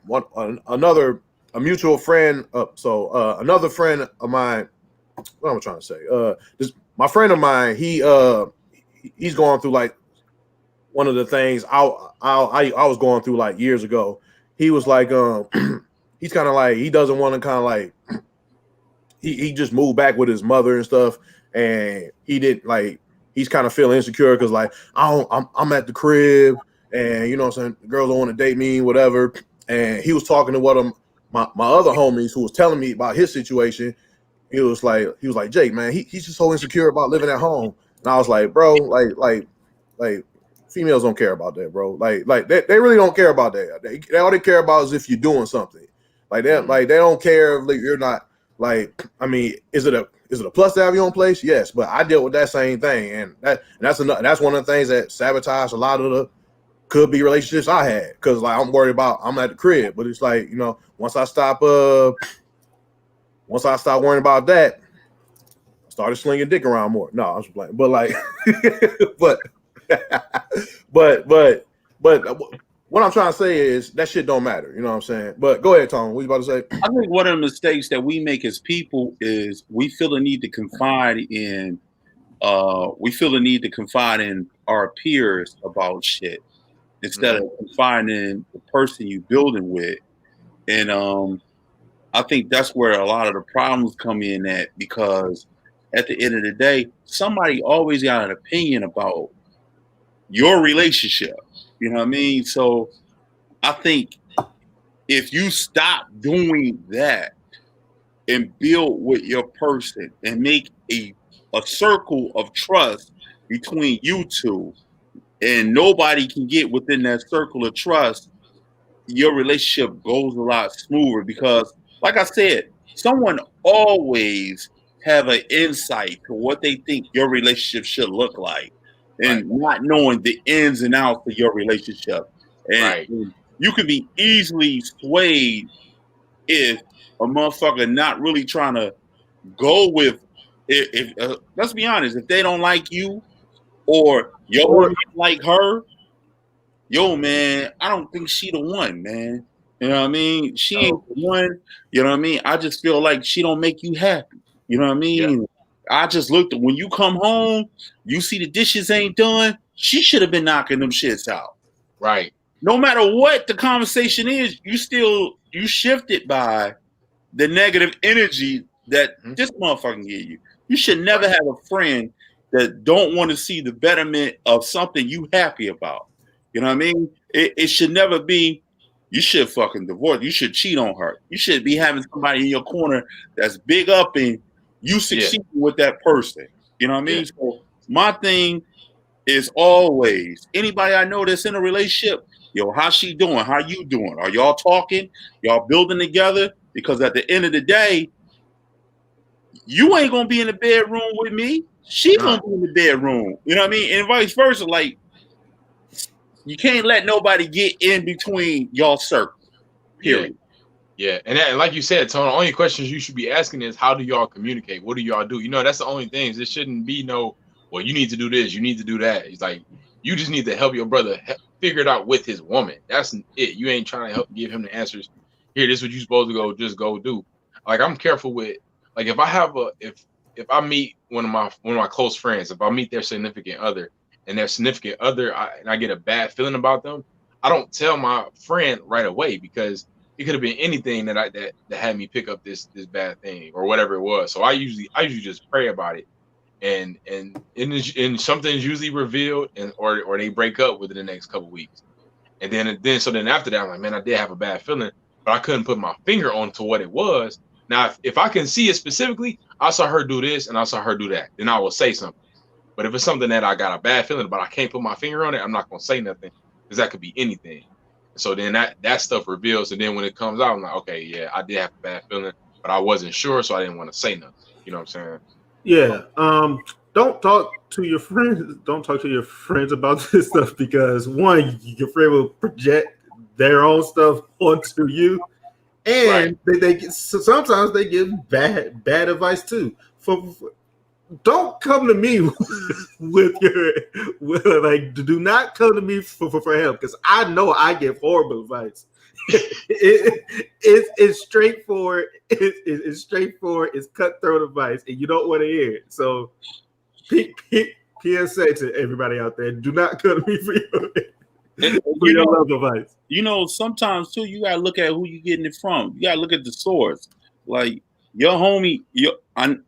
mutual friend. Another friend of mine. What am I trying to say? My friend of mine, he's going through like one of the things I was going through like years ago. He was like, he's kind of like, he doesn't want to kind of like, he just moved back with his mother and stuff, and he didn't like, he's kind of feeling insecure because like I'm at the crib, and you know what I'm saying, the girls don't want to date me, whatever. And he was talking to one of my other homies who was telling me about his situation. He was like, Jake, man, he's just so insecure about living at home. And I was like, bro, like females don't care about that, bro. Like they really don't care about that. They all they care about is if you're doing something. Like that, they don't care if you're not. Like, I mean, is it a plus to have your own place? Yes, but I dealt with that same thing, and that's one of the things that sabotage a lot of the could be relationships I had, because like I'm worried about I'm at the crib, but it's like, you know, once I stop worrying about that, I started slinging dick around more. No, I'm just playing, but like, but what I'm trying to say is that shit don't matter. You know what I'm saying? But go ahead, Tom. What you about to say? I think one of the mistakes that we make as people is we feel the need to confide in our peers about shit instead of confiding in the person you building with. And I think that's where a lot of the problems come in at, because at the end of the day, somebody always got an opinion about your relationship. You know what I mean? So I think if you stop doing that and build with your person and make a circle of trust between you two, and nobody can get within that circle of trust, your relationship goes a lot smoother, because like I said, someone always have an insight to what they think your relationship should look like, and not knowing the ins and outs of your relationship. And you can be easily swayed if a motherfucker not really trying to go with, if let's be honest, if they don't like you or your woman like her, yo, man, I don't think she the one, man. You know what I mean? She ain't the one. You know what I mean? I just feel like she don't make you happy. You know what I mean? Yeah. I just looked at, when you come home, you see the dishes ain't done, she should have been knocking them shits out. Right. No matter what the conversation is, you shifted by the negative energy that this motherfucker give you. You should never have a friend that don't want to see the betterment of something you happy about. You know what I mean? It should never be, you should fucking divorce. You should cheat on her. You should be having somebody in your corner that's big up and you succeed with that person. You know what I mean? So my thing is always, anybody I know that's in a relationship, yo, how's she doing? How you doing? Are y'all talking? Y'all building together? Because at the end of the day, you ain't gonna be in the bedroom with me. She's gonna be in the bedroom. You know what I mean? And vice versa. Like, you can't let nobody get in between y'all circle. Period. Yeah. And that, like you said, Tony, the only questions you should be asking is, how do y'all communicate? What do y'all do? You know, that's the only things. It shouldn't be no, well, you need to do this, you need to do that. It's like, you just need to help your brother figure it out with his woman. That's it. You ain't trying to help give him the answers. here, this is what you're supposed to go, just go do. Like I'm careful with, like if I have if I meet one of my close friends, if I meet their significant other and their significant other, and I get a bad feeling about them, I don't tell my friend right away because it could have been anything that had me pick up this bad thing or whatever it was. So I usually just pray about it, and something's usually revealed, or they break up within the next couple weeks, and then after that I'm like, man, I did have a bad feeling, but I couldn't put my finger onto what it was. Now, if I can see it specifically, I saw her do this and I saw her do that, then I will say something. But if it's something that I got a bad feeling about, I can't put my finger on it, I'm not going to say nothing because that could be anything. So then that stuff reveals. And then when it comes out, I'm like, okay, yeah, I did have a bad feeling, but I wasn't sure, so I didn't want to say nothing. You know what I'm saying? Yeah. Don't talk to your friends. Don't talk to your friends about this stuff because one, your friend will project their own stuff onto you. And they sometimes they give bad advice too. Don't come to me with do not come to me for help because I know I give horrible advice. It's straightforward. It's straightforward. It's cutthroat advice, and you don't want to hear it. So, PSA to everybody out there: do not come to me for your love advice. You know, sometimes too, you gotta look at who you getting it from. You gotta look at the source. Like your homie, your homie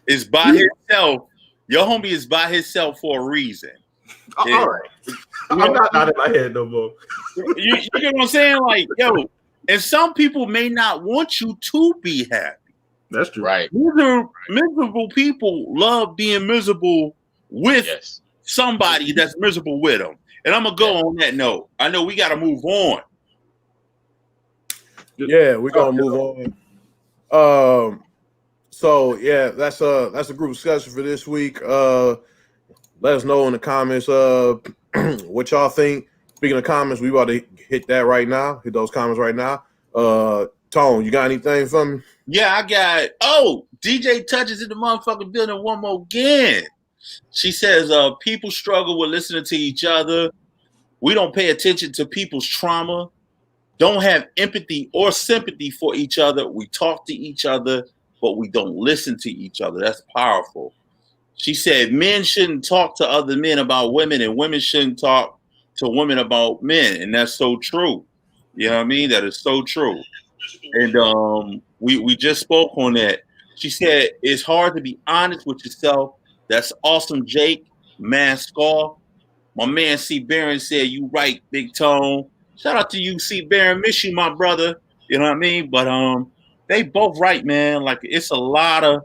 is by himself. Your homie is by himself for a reason. All right, I'm not nodding my head no more. You get what I'm saying? Like, yo, and some people may not want you to be happy. That's true. Right. Miserable people love being miserable with somebody that's miserable with them. And I'm gonna go on that note. I know we got to move on. Yeah, we're gonna move on. So yeah, that's a group discussion for this week. Let us know in the comments what y'all think. Speaking of comments, we about to hit that right now. Hit those comments right now. Tone, you got anything for me? Yeah, I got. DJ Touches in the motherfucking building one more again. She says, people struggle with listening to each other. We don't pay attention to people's trauma. Don't have empathy or sympathy for each other. We talk to each other, but we don't listen to each other. That's powerful. She said, men shouldn't talk to other men about women, and women shouldn't talk to women about men. And that's so true. You know what I mean? That is so true. And we just spoke on that. She said, it's hard to be honest with yourself. That's awesome, Jake. Mask off. My man C. Barron said, you right, Big Tone. Shout out to you, C. Barron. Miss you, my brother. You know what I mean? But they both right, man. Like it's a lot of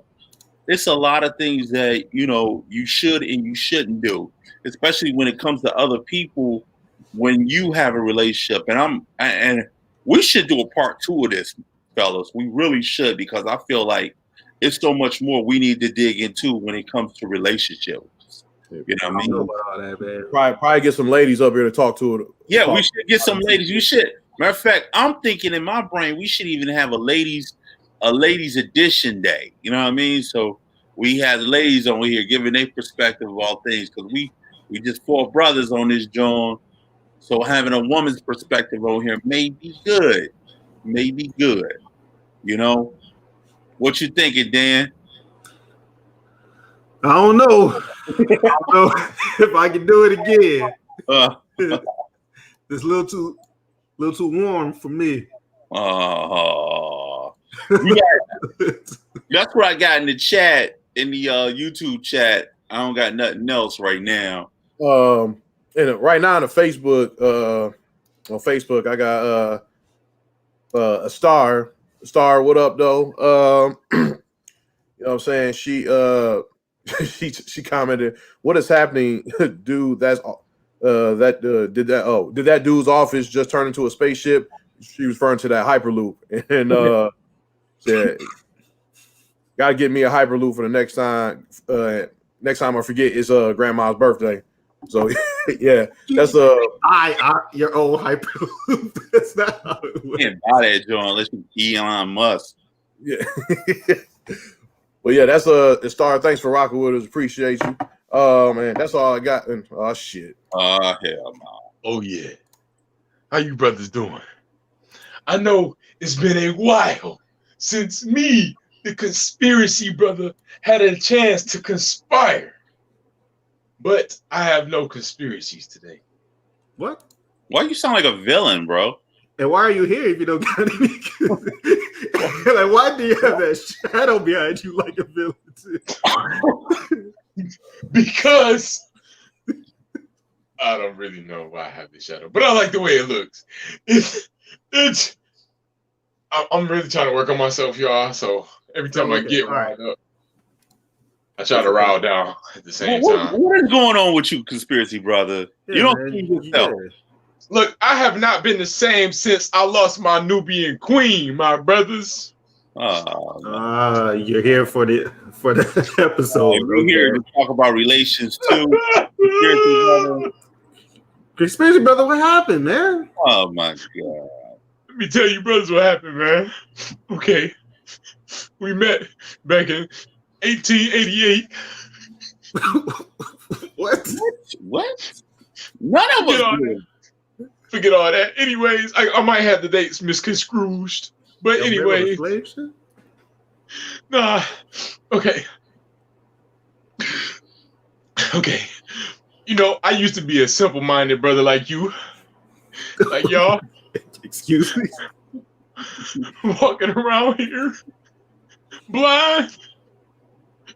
things that you should and you shouldn't do, especially when it comes to other people when you have a relationship. And we should do a part 2 of this, fellas. We really should, because I feel like it's so much more we need to dig into when it comes to relationships. You know what I mean? All that, man. Probably get some ladies up here to talk to it. Yeah, we should get some ladies. You should. Matter of fact, I'm thinking in my brain we should even have a ladies edition day. You know what I mean? So we have the ladies on here giving their perspective of all things, because we just 4 brothers on this joint. So having a woman's perspective on here may be good. You know? What you thinking, Dan? I don't know. I don't know if I can do it again. It's a little too warm for me. That's what I got in the chat, in the YouTube chat. I don't got nothing else right now. And right now on the Facebook, I got a star. Star, what up, though? You know what I'm saying? She she commented, "What is happening, dude? That's did that dude's office just turn into a spaceship?" She was referring to that Hyperloop, and said, "Gotta get me a Hyperloop for the next time. Next time I forget, it's grandma's birthday." So yeah, that's your old Hyperloop. That's not how it works. You can't buy that joint unless you Elon Musk. Yeah. Well, yeah, that's a star. Thanks for rocking with us. Appreciate you. Man, that's all I got. And shit. Hell no. Oh yeah. How you brothers doing? I know it's been a while since me, the conspiracy brother, had a chance to conspire. But I have no conspiracies today. What? Why you sound like a villain, bro? And why are you here if you don't got any? Like, why do you have that shadow behind you like a villain? Because I don't really know why I have this shadow, but I like the way it looks. I'm really trying to work on myself, y'all. So every time I get riled up, I try to rile down at the same time. What is going on with you, conspiracy brother? Yeah, you don't man, see yourself. yeah. Look, I have not been the same since I lost my Nubian queen, my brothers. You're here for the episode. We're here to talk about relations too. Conspiracy brother. Conspiracy brother, what happened, man? Oh my god. Let me tell you, brothers, what happened, man. Okay. We met back in 1888. What? None of us did. Forget all that. Anyways, I might have the dates misconstrued. But anyway. Nah. Okay. Okay. You know, I used to be a simple-minded brother like you. Like y'all. Excuse me? Walking around here. Blind.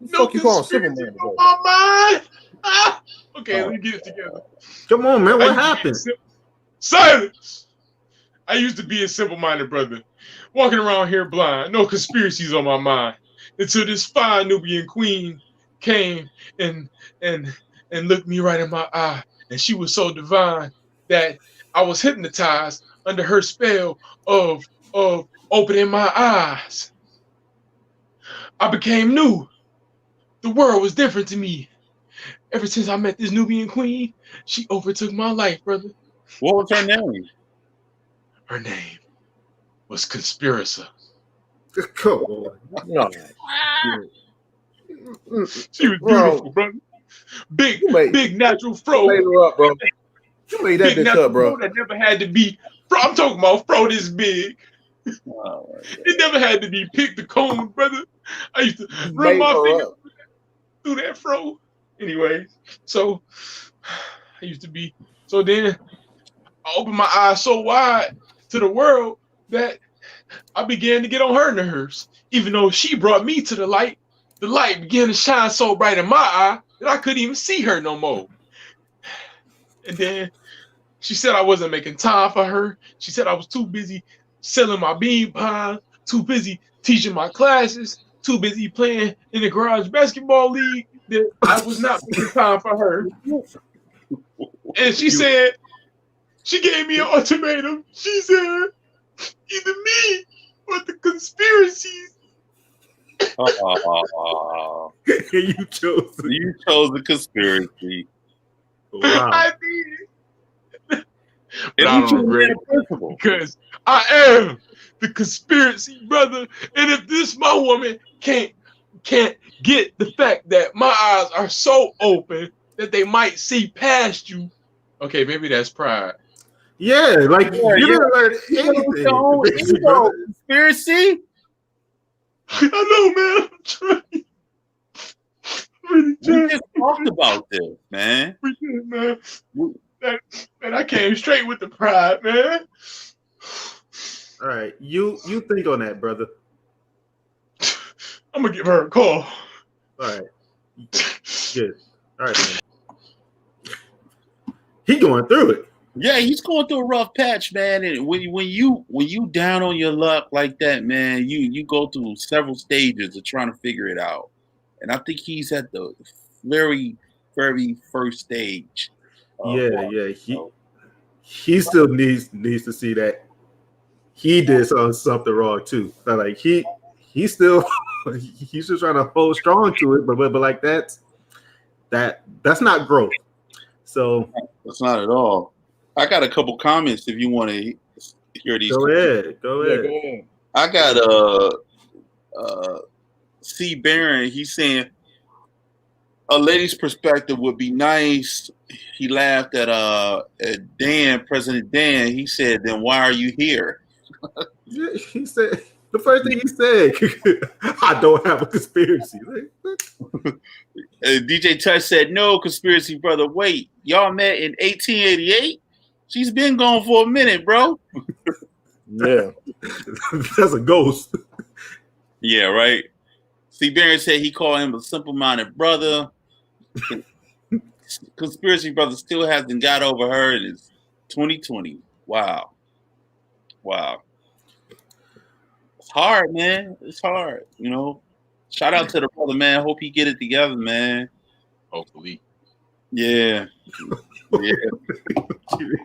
No conspiracy on my mind. Okay, let me get it together. Come on, man. What happened? Silence. I used to be a simple-minded brother, walking around here blind, no conspiracies on my mind, until this fine Nubian queen came and looked me right in my eye, and she was so divine that I was hypnotized under her spell of opening my eyes. I became new. The world was different to me. Ever since I met this Nubian queen, she overtook my life, brother. What was her name? Her name was Conspirator. Come on. No. She was beautiful, brother. Big natural fro. You made her up, bro. You made that big bitch up, bro. That never had to be. Bro, I'm talking about fro this big. It never had to be picked the cone, brother. I used to run my finger through that fro. Anyway, so I used to be. So then I opened my eyes so wide to the world that I began to get on her nerves. Even though she brought me to the light began to shine so bright in my eye that I couldn't even see her no more. And then she said I wasn't making time for her. She said I was too busy selling my bean pies, too busy teaching my classes, too busy playing in the garage basketball league, that I was not making time for her. And she said, she gave me an ultimatum. She said, either me or the conspiracies. You chose the conspiracy. Wow. I did. But I don't regret it because I am the conspiracy brother. And if this my woman can't get the fact that my eyes are so open that they might see past you, okay, maybe that's pride. Yeah, like you didn't learn anything. Conspiracy? I know, man. I'm trying. We just talked about this, man. We did, man. Man, I came straight with the pride, man. All right, you think on that, brother. I'm gonna give her a call. All right, good. All right, man. He going through it. Yeah, he's going through a rough patch, man. And when you down on your luck like that, man, you go through several stages of trying to figure it out. And I think he's at the very, very first stage. Yeah. He still needs to see that he did something wrong too. Like he's still trying to hold strong to it, but like that's not growth. So that's not at all. I got a couple comments if you want to hear these. Go ahead. Yeah, I got C. Barron. He's saying a lady's perspective would be nice. He laughed at Dan, President Dan. He said, "Then why are you here?" Yeah, he said the first thing he said, I don't have a conspiracy. DJ Touch said, no, conspiracy brother. Wait, y'all met in 1888? She's been gone for a minute, bro. Yeah. That's a ghost. Yeah, right. Steve Barron said he called him a simple-minded brother. Conspiracy brother still hasn't got over her. It is 2020. Wow. It's hard, man. It's hard, you know. Shout out to the brother, man. Hope he get it together, man. Hopefully. Yeah.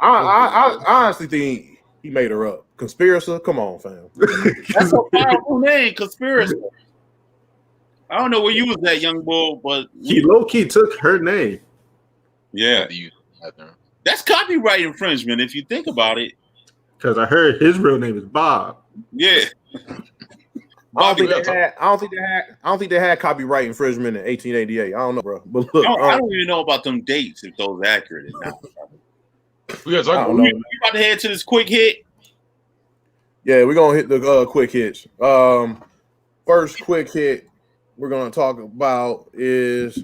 I honestly think he made her up. Conspiracy? Come on, fam. That's a powerful name, conspiracy. I don't know where you was at, young bull, but he low-key took her name. yeah. That's copyright infringement if you think about it. Because I heard his real name is Bob. Yeah. I don't think they had copyright infringement in 1888. I don't know, bro. But look, I don't even know about them dates if those are accurate or not. We about to head to this quick hit. Yeah, we're gonna hit the quick hits. First quick hit we're gonna talk about is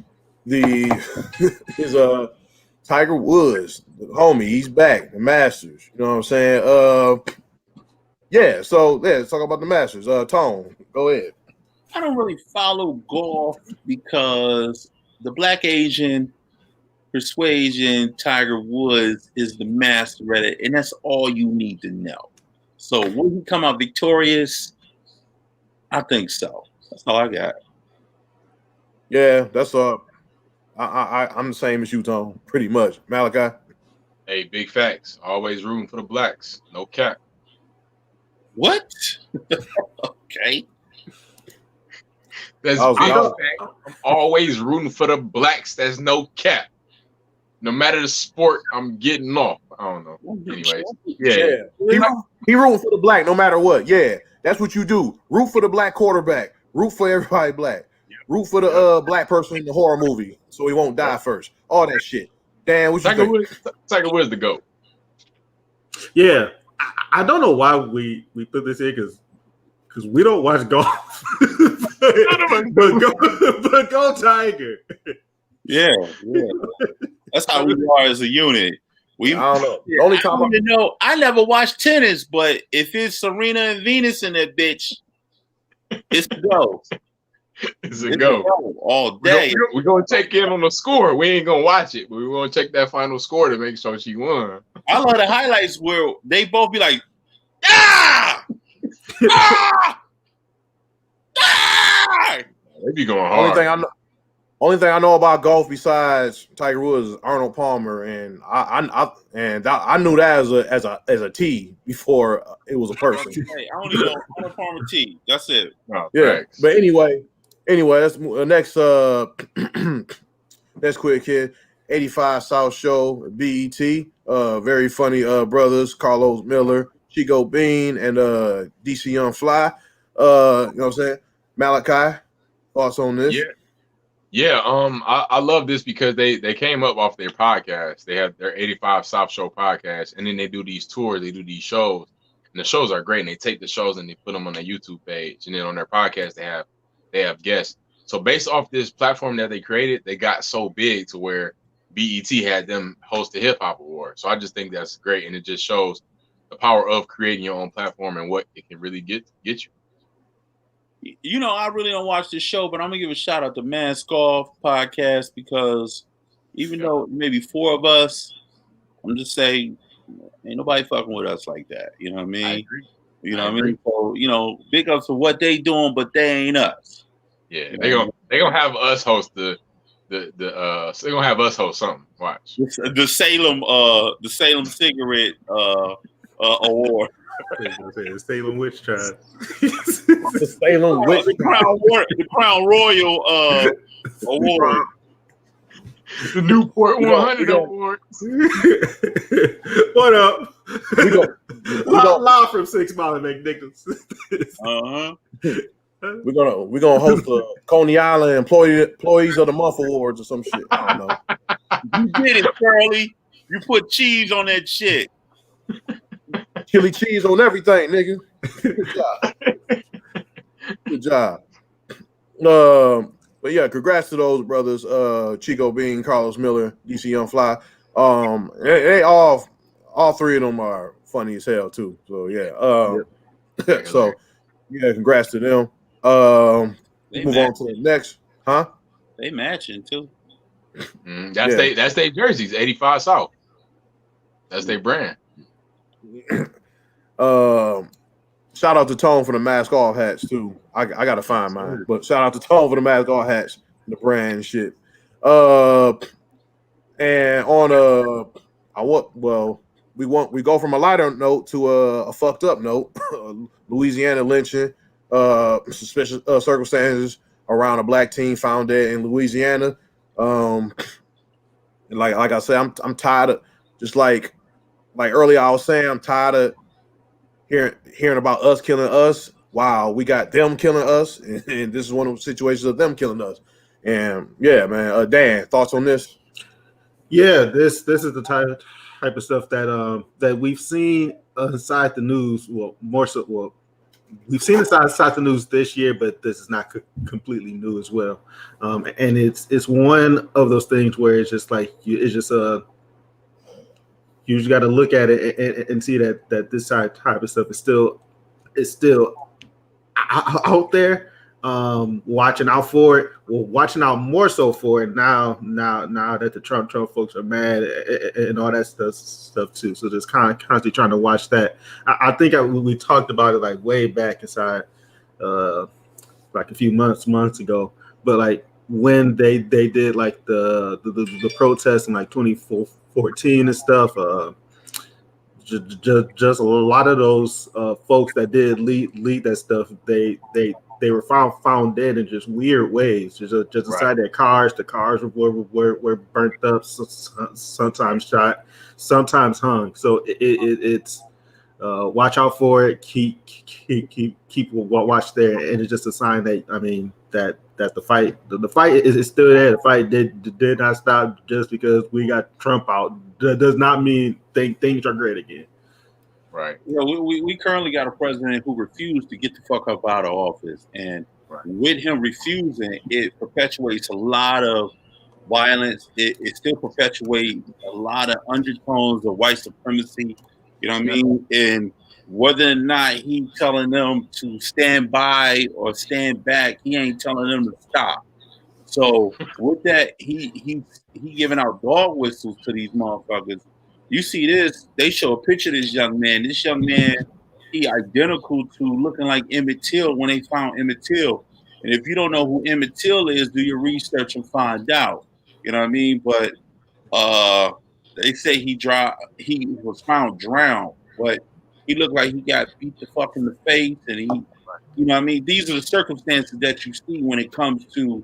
Tiger Woods, the homie. He's back, the Masters. You know what I'm saying? Yeah. So let's talk about the Masters. Tone, go ahead. I don't really follow golf because the Black Asian persuasion Tiger Woods is the master at it, and that's all you need to know. So will he come out victorious? I think so. That's all I got. Yeah, that's I'm the same as you, Tone, pretty much. Malachi. Hey, big facts. Always rooting for the blacks. No cap. What? Okay. I'm always rooting for the blacks. There's no cap. No matter the sport, I'm getting off. I don't know. Anyways, yeah. He rooting for the black no matter what. Yeah, that's what you do. Root for the black quarterback. Root for everybody black. Root for the black person in the horror movie so he won't die first. All that shit. Dan, what you think? Tiger Woods the GOAT. Yeah. I don't know why we put this in because we don't watch golf. but go Tiger. Yeah. That's how we are as a unit. I don't know. The only time I never watched tennis, but if it's Serena and Venus in that bitch, it's a go. It's a go all day. We're gonna check in on the score. We ain't gonna watch it, but we're gonna check that final score to make sure she won. I love the highlights where they both be like, ah! Ah! Ah! They be going hard. Only thing I know about golf besides Tiger Woods is Arnold Palmer, and I knew that as a T before it was a person. Hey, I only know Arnold Palmer T. That's it. Oh, yeah, thanks. But anyway, that's next. Next quick hit. 85 South Show, BET. Very funny brothers, Carlos Miller, Chico Bean, and DC Young Fly. You know what I'm saying? Malachi, thoughts on this? Yeah. I love this because they came up off their podcast. They have their 85 South Show podcast, and then they do these tours, they do these shows, and the shows are great. And they take the shows and they put them on their YouTube page, and then on their podcast they have guests. So based off this platform that they created, they got so big to where BET had them host the Hip Hop Award. So I just think that's great, and it just shows the power of creating your own platform and what it can really get you. You know, I really don't watch this show, but I'm gonna give a shout out to Mask Golf podcast because even though maybe four of us, I'm just saying, ain't nobody fucking with us like that. You know what I mean? I agree. You know what I mean? So, you know, big ups for what they doing, but they ain't us. Yeah, they gonna have us host they're gonna have us host something. Watch the Salem cigarette award. The Salem Witch Trial. The Salem Witch the Crown Royal award. The Newport 100 award. What up? We go live from 6 Mile and McNichols. We're gonna host the Coney Island Employees of the Month Awards or some shit. I don't know. You did it, Shirley. You put cheese on that shit. chili cheese on everything, nigga. Good job. Good job. But yeah, congrats to those brothers, Chico Bean, Carlos Miller, DC Young Fly. They all three of them are funny as hell too. So yeah, so yeah, congrats to them. Move on to the next, huh? They matching too. That's their jerseys, 85 South. That's their brand. Shout out to Tone for the mask off hats too. I gotta find mine, but shout out to Tone for the mask off hats, the brand and shit. And on we go from a lighter note to a fucked up note. Louisiana lynching, suspicious circumstances around a black teen found dead in Louisiana. And like I said, I'm tired of just like earlier I was saying, I'm tired of hearing about us killing us. Wow, we got them killing us, and this is one of the situations of them killing us. And yeah, man, Dan, thoughts on this? Yeah, this is the type of stuff that we've seen inside the news. Well, more so, we've seen inside the news this year, but this is not completely new as well. And it's one of those things where it's just like you just got to look at it and see that this type of stuff is still out there. Watching out for it. Well, watching out more so for it now that the Trump folks are mad and all that stuff too. So just constantly trying to watch that. I think we talked about it like way back inside, like a few months ago. But like when they did like the protests in like 2014 and stuff. Just a lot of those folks that did lead that stuff, they were found dead in just weird ways. Just inside their cars. The cars were burnt up, sometimes shot, sometimes hung. So it's watch out for it. Keep watch there, and it's just a sign that the fight is still there. The fight did not stop just because we got Trump out. That does not mean things are great again. Right. You know, we currently got a president who refused to get the fuck up out of office, and with him refusing, it perpetuates a lot of violence. It still perpetuates a lot of undertones of white supremacy. You know what I mean? And whether or not he's telling them to stand by or stand back, he ain't telling them to stop. So with that, he giving out dog whistles to these motherfuckers. You see this? They show a picture of this young man. This young man, he identical to looking like Emmett Till when they found Emmett Till. And if you don't know who Emmett Till is, do your research and find out. You know what I mean? But they say he was found drowned, but he looked like he got beat the fuck in the face, and you know what I mean? These are the circumstances that you see when it comes to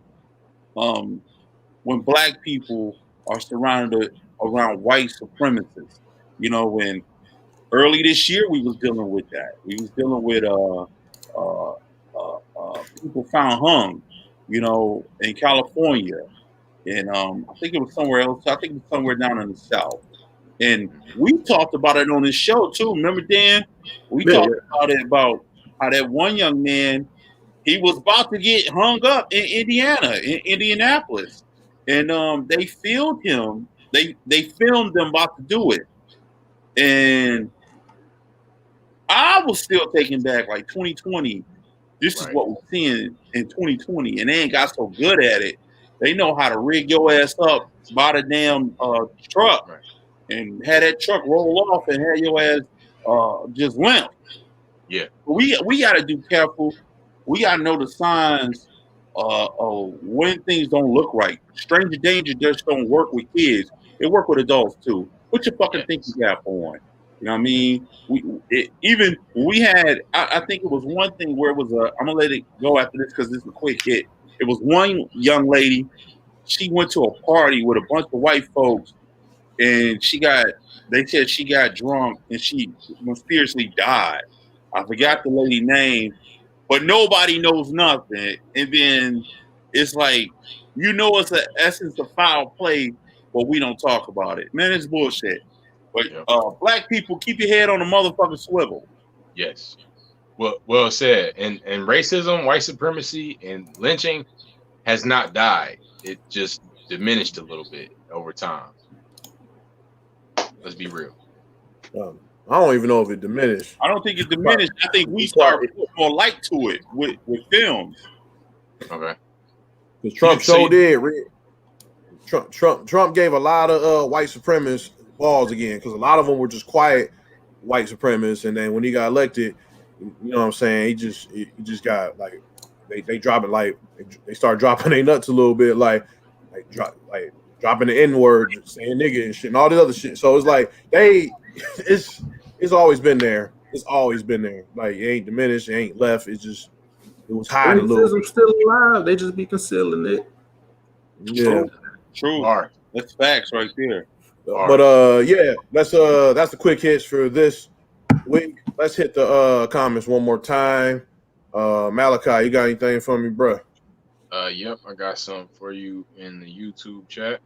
when black people are surrounded around white supremacists. You know, when early this year we was dealing with that. We was dealing with people found hung, you know, in California. And I think it was somewhere else. I think it was somewhere down in the South. And we talked about it on this show too. Remember, Dan? We talked about it, about how that one young man, he was about to get hung up in Indianapolis. And they filmed him. They filmed them about to do it. And I was still taken back, like 2020. This is what we're seeing in 2020. And they ain't got so good at it. They know how to rig your ass up by the damn truck and have that truck roll off and have your ass just limp. Yeah. We got to do careful. We got to know the signs of when things don't look right. Stranger danger just don't work with kids. It work with adults too. Put your fucking thinking cap on. You know what I mean? We had, I think it was one thing where it was I'm going to let it go after this because this is a quick hit. It was one young lady. She went to a party with a bunch of white folks, and they said she got drunk and she mysteriously died. I forgot the lady's name, but nobody knows nothing. And then it's like, you know, it's the essence of foul play, but we don't talk about it. Man, it's bullshit. But black people, keep your head on the motherfucking swivel. Yes. Well said. And racism, white supremacy, and lynching has not died. It just diminished a little bit over time. Let's be real. I don't even know if it diminished. I don't think it diminished. I think we started putting more light to it with films. Okay. Because Trump did. Trump gave a lot of white supremacists balls again, because a lot of them were just quiet white supremacists, and then when he got elected, you know what I'm saying, he just got like they drop it, like they start dropping their nuts a little bit, like dropping the N-word, saying nigga and shit and all this other shit. So it's like it's always been there. It's always been there. Like it ain't diminished, it ain't left. It was hiding a little bit. Still alive. They just be concealing it. Yeah. True. Right. That's facts right there. But yeah, that's the quick hits for this week. Let's hit the comments one more time. Malachi, you got anything for me, bro? Yep, I got something for you in the YouTube chat.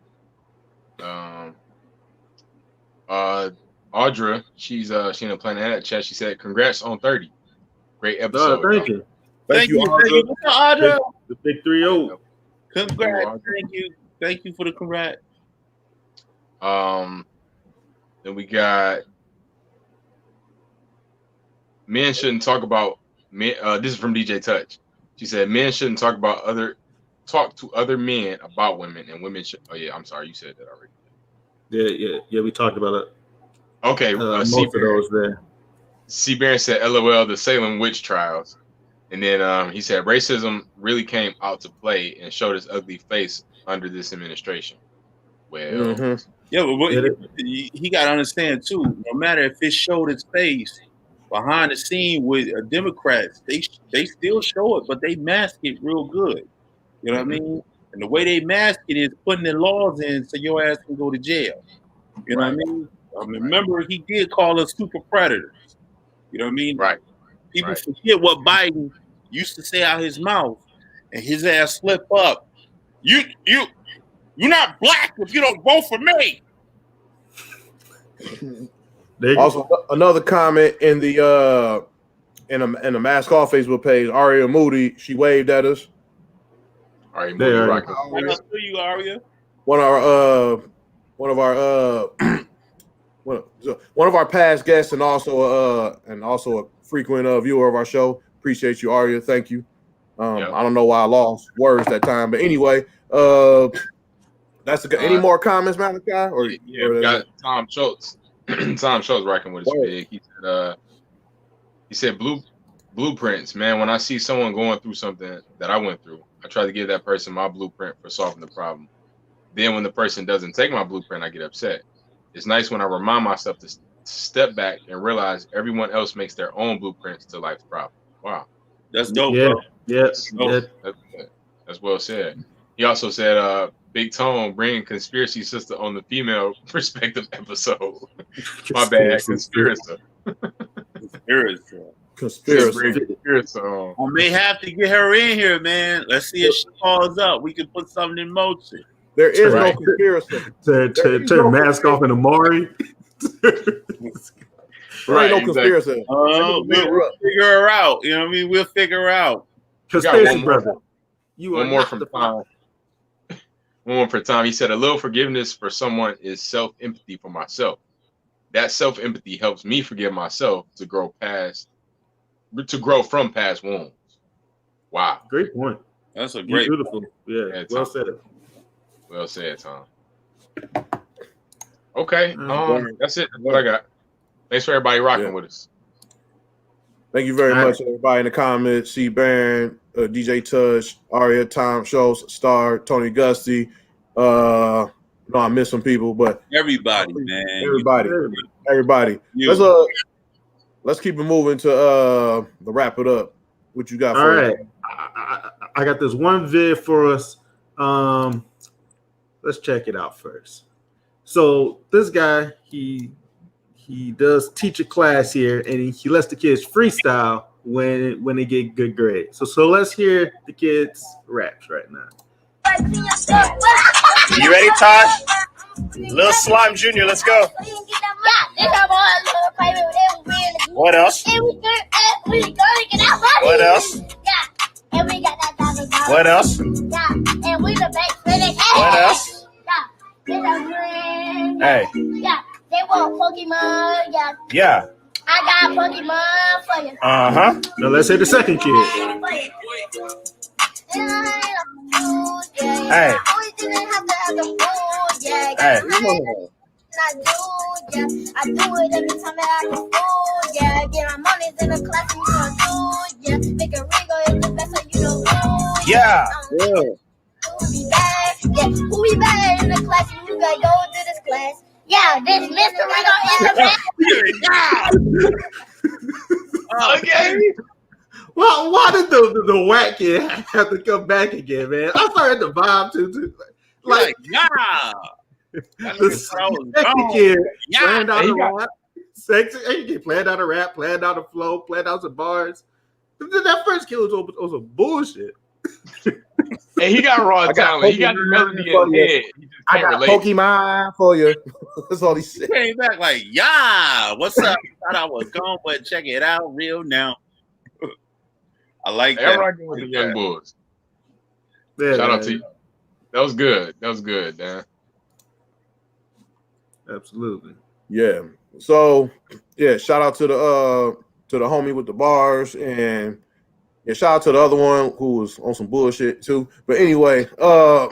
Audra, she's in the Planet chat. She said, "Congrats on 30. Great episode." Thank you. Thank you, Audra. Audra. The big 3-0. Congrats. Thank you for the congrats. Then we got men shouldn't talk about men. This is from DJ Touch. She said men shouldn't talk to other men about women, and women should. Oh yeah, I'm sorry, you said that already. Yeah. We talked about it. Okay, most of those there. C. Barron said, "LOL, the Salem witch trials," and then he said racism really came out to play and showed its ugly face under this administration. Well, yeah, but he got to understand too. No matter if it showed its face behind the scene with Democrats, they still show it, but they mask it real good. You know what I mean? And the way they mask it is putting the laws in so your ass can go to jail. You know what I mean? Remember, he did call us super predators. You know what I mean? Right. People forget what Biden used to say out his mouth, and his ass slip up. You're not black if you don't vote for me. Also, another comment in the Mask Off Facebook page, Aria Moody, she waved at us. Aria Moody, rocking. I see you, Aria. One of our past guests, and also a frequent viewer of our show. Appreciate you, Aria. Thank you. I don't know why I lost words that time, but anyway, that's any more comments, Malachi? Or we got Tom Schultz. Tom Schultz rocking with his big. He said blueprints, man. When I see someone going through something that I went through, I try to give that person my blueprint for solving the problem. Then when the person doesn't take my blueprint, I get upset. It's nice when I remind myself to step back and realize everyone else makes their own blueprints to life's problem. Wow. That's dope, yeah, bro. Yes. Yeah. That's well said. He also said, Big Tone bringing Conspiracy Sister on the female perspective episode. My bad, Conspiracy. Conspiracy. I may have to get her in here, man. Let's see if she calls up. We can put something in motion. There is no conspiracy. To Mask Off and Amari. There ain't no conspiracy. We'll figure her out. You know what I mean? We'll figure her out. Conspiracy, brother. One more from Tom. One more for Tom. He said, a little forgiveness for someone is self-empathy for myself. That self-empathy helps me forgive myself to grow from past wounds. Wow. Great point. That's a great beautiful. Yeah, well said. Well said, Tom. Okay. That's it. That's what I got. Thanks for everybody rocking with us. Thank you very much, everybody in the comments. C. Barron, DJ Touch, Aria, Tom Schultz, Star, Tony Gusty. No, I missed some people, but everybody, man. Everybody. Let's keep it moving to wrap it up. What you got All for right. I got this one vid for us. Let's check it out first. So this guy, he does teach a class here, and he lets the kids freestyle when they get good grades. So let's hear the kids raps right now. You ready, Todd? Lil Slime Jr., let's go. What else? What else? And we got that $1,000. What else? Yeah, and we the best friends. What else? Yeah, it's a friend. Hey. Yeah, they want Pokemon. Yeah. Yeah. I got Pokemon for you. Uh-huh. Now let's say the second kid. Hey. Hey. I do it every time that I can fool, yeah. Get my money's in the class and you don't do, yeah. Make a ring is the best so you don't lose. Yeah. Who be bad? Yeah, who be bad in the class and you gotta go to this class? Yeah, this Mr. Ringo in the back. Okay. Well, why did the whack kid have to come back again, man? I started to vibe too. Like, yeah. The second kid playing down the rap, playing down the rap, playing down the flow, playing down some bars. That first kid was a bullshit. And he got raw talent. He got the melody in his head. I got Pokemon for you. That's all he said. Came back like, yeah, what's up? Thought I was gone, but check it out real now. I like that. I'm rocking with the young bulls. Yeah, shout out to you. That was good. That was good, Dan. Absolutely. Yeah. So yeah, shout out to the homie with the bars, and yeah, shout out to the other one who was on some bullshit too. But anyway, that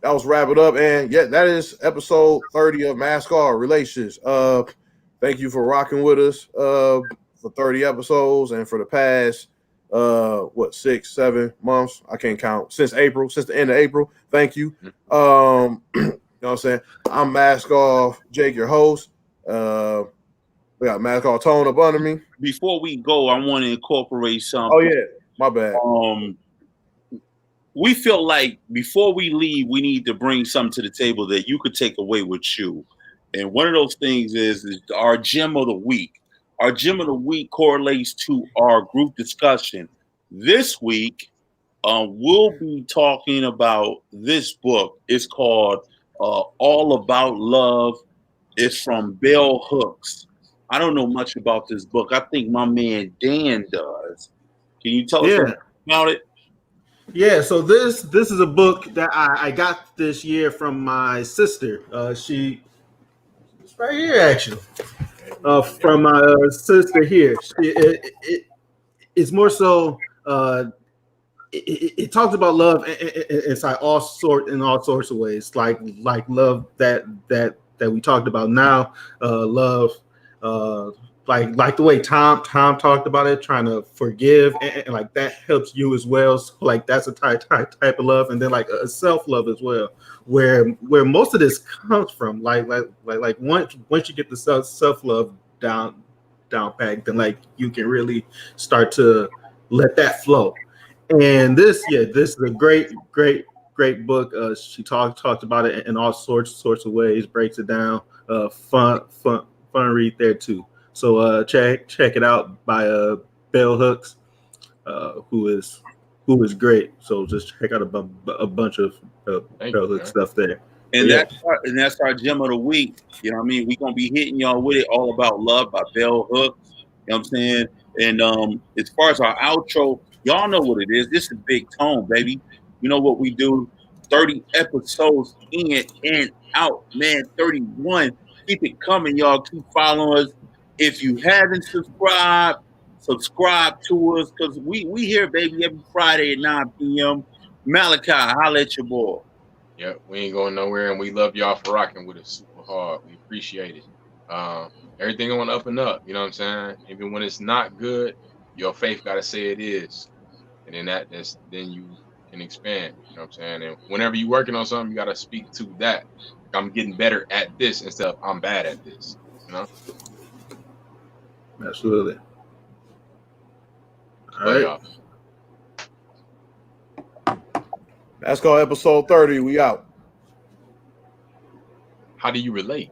was wrap it up, and yeah, that is episode 30 of Mask Off Relations. Thank you for rocking with us for 30 episodes, and for the past 6-7 months, I can't count, since the end of April. Thank you. You know what I'm saying? I'm Mask Off Jake, your host. We got Mask Off Tone up under me. Before we go, I want to incorporate something. Oh yeah, my bad. We feel like before we leave, we need to bring something to the table that you could take away with you. And one of those things is our gem of the week. Our gem of the week correlates to our group discussion. This week, we'll be talking about this book. It's called All About Love. It's from Bell Hooks. I don't know much about this book. I think my man Dan does. Can you tell us something about it? Yeah, so this is a book that I got this year from my sister. It's right here, actually. From my sister here. It's more so. It talks about love inside all sorts of ways, like love that we talked about now, love, like the way Tom talked about it, trying to forgive, and like that helps you as well. So like that's a type of love, and then like a self love as well, where most of this comes from. Like once you get the self love down pat, then like you can really start to let that flow. And this is a great book. She talked about it in all sorts of ways, breaks it down. Fun read there too. So check it out by Bell Hooks, who is great. So just check out a bunch of Bell Hooks stuff there. And that's our gem of the week. You know what I mean? We're gonna be hitting y'all with it, All About Love by Bell Hooks. You know what I'm saying? And as far as our outro, y'all know what it is. This is Big Tone, baby. You know what we do? 30 episodes in and out, man. 31. Keep it coming, y'all. Keep following us. If you haven't subscribed, subscribe to us, because we here, baby, every Friday at 9 p.m. Malachi, holla at your boy. Yeah, we ain't going nowhere, and we love y'all for rocking with us super hard. We appreciate it. Everything on up and up, you know what I'm saying? Even when it's not good, your faith gotta say it is. And then then you can expand, you know what I'm saying? And whenever you're working on something, you gotta speak to that. I'm getting better at this instead of I'm bad at this, you know? Absolutely. All right. That's called episode 30. We out. How do you relate?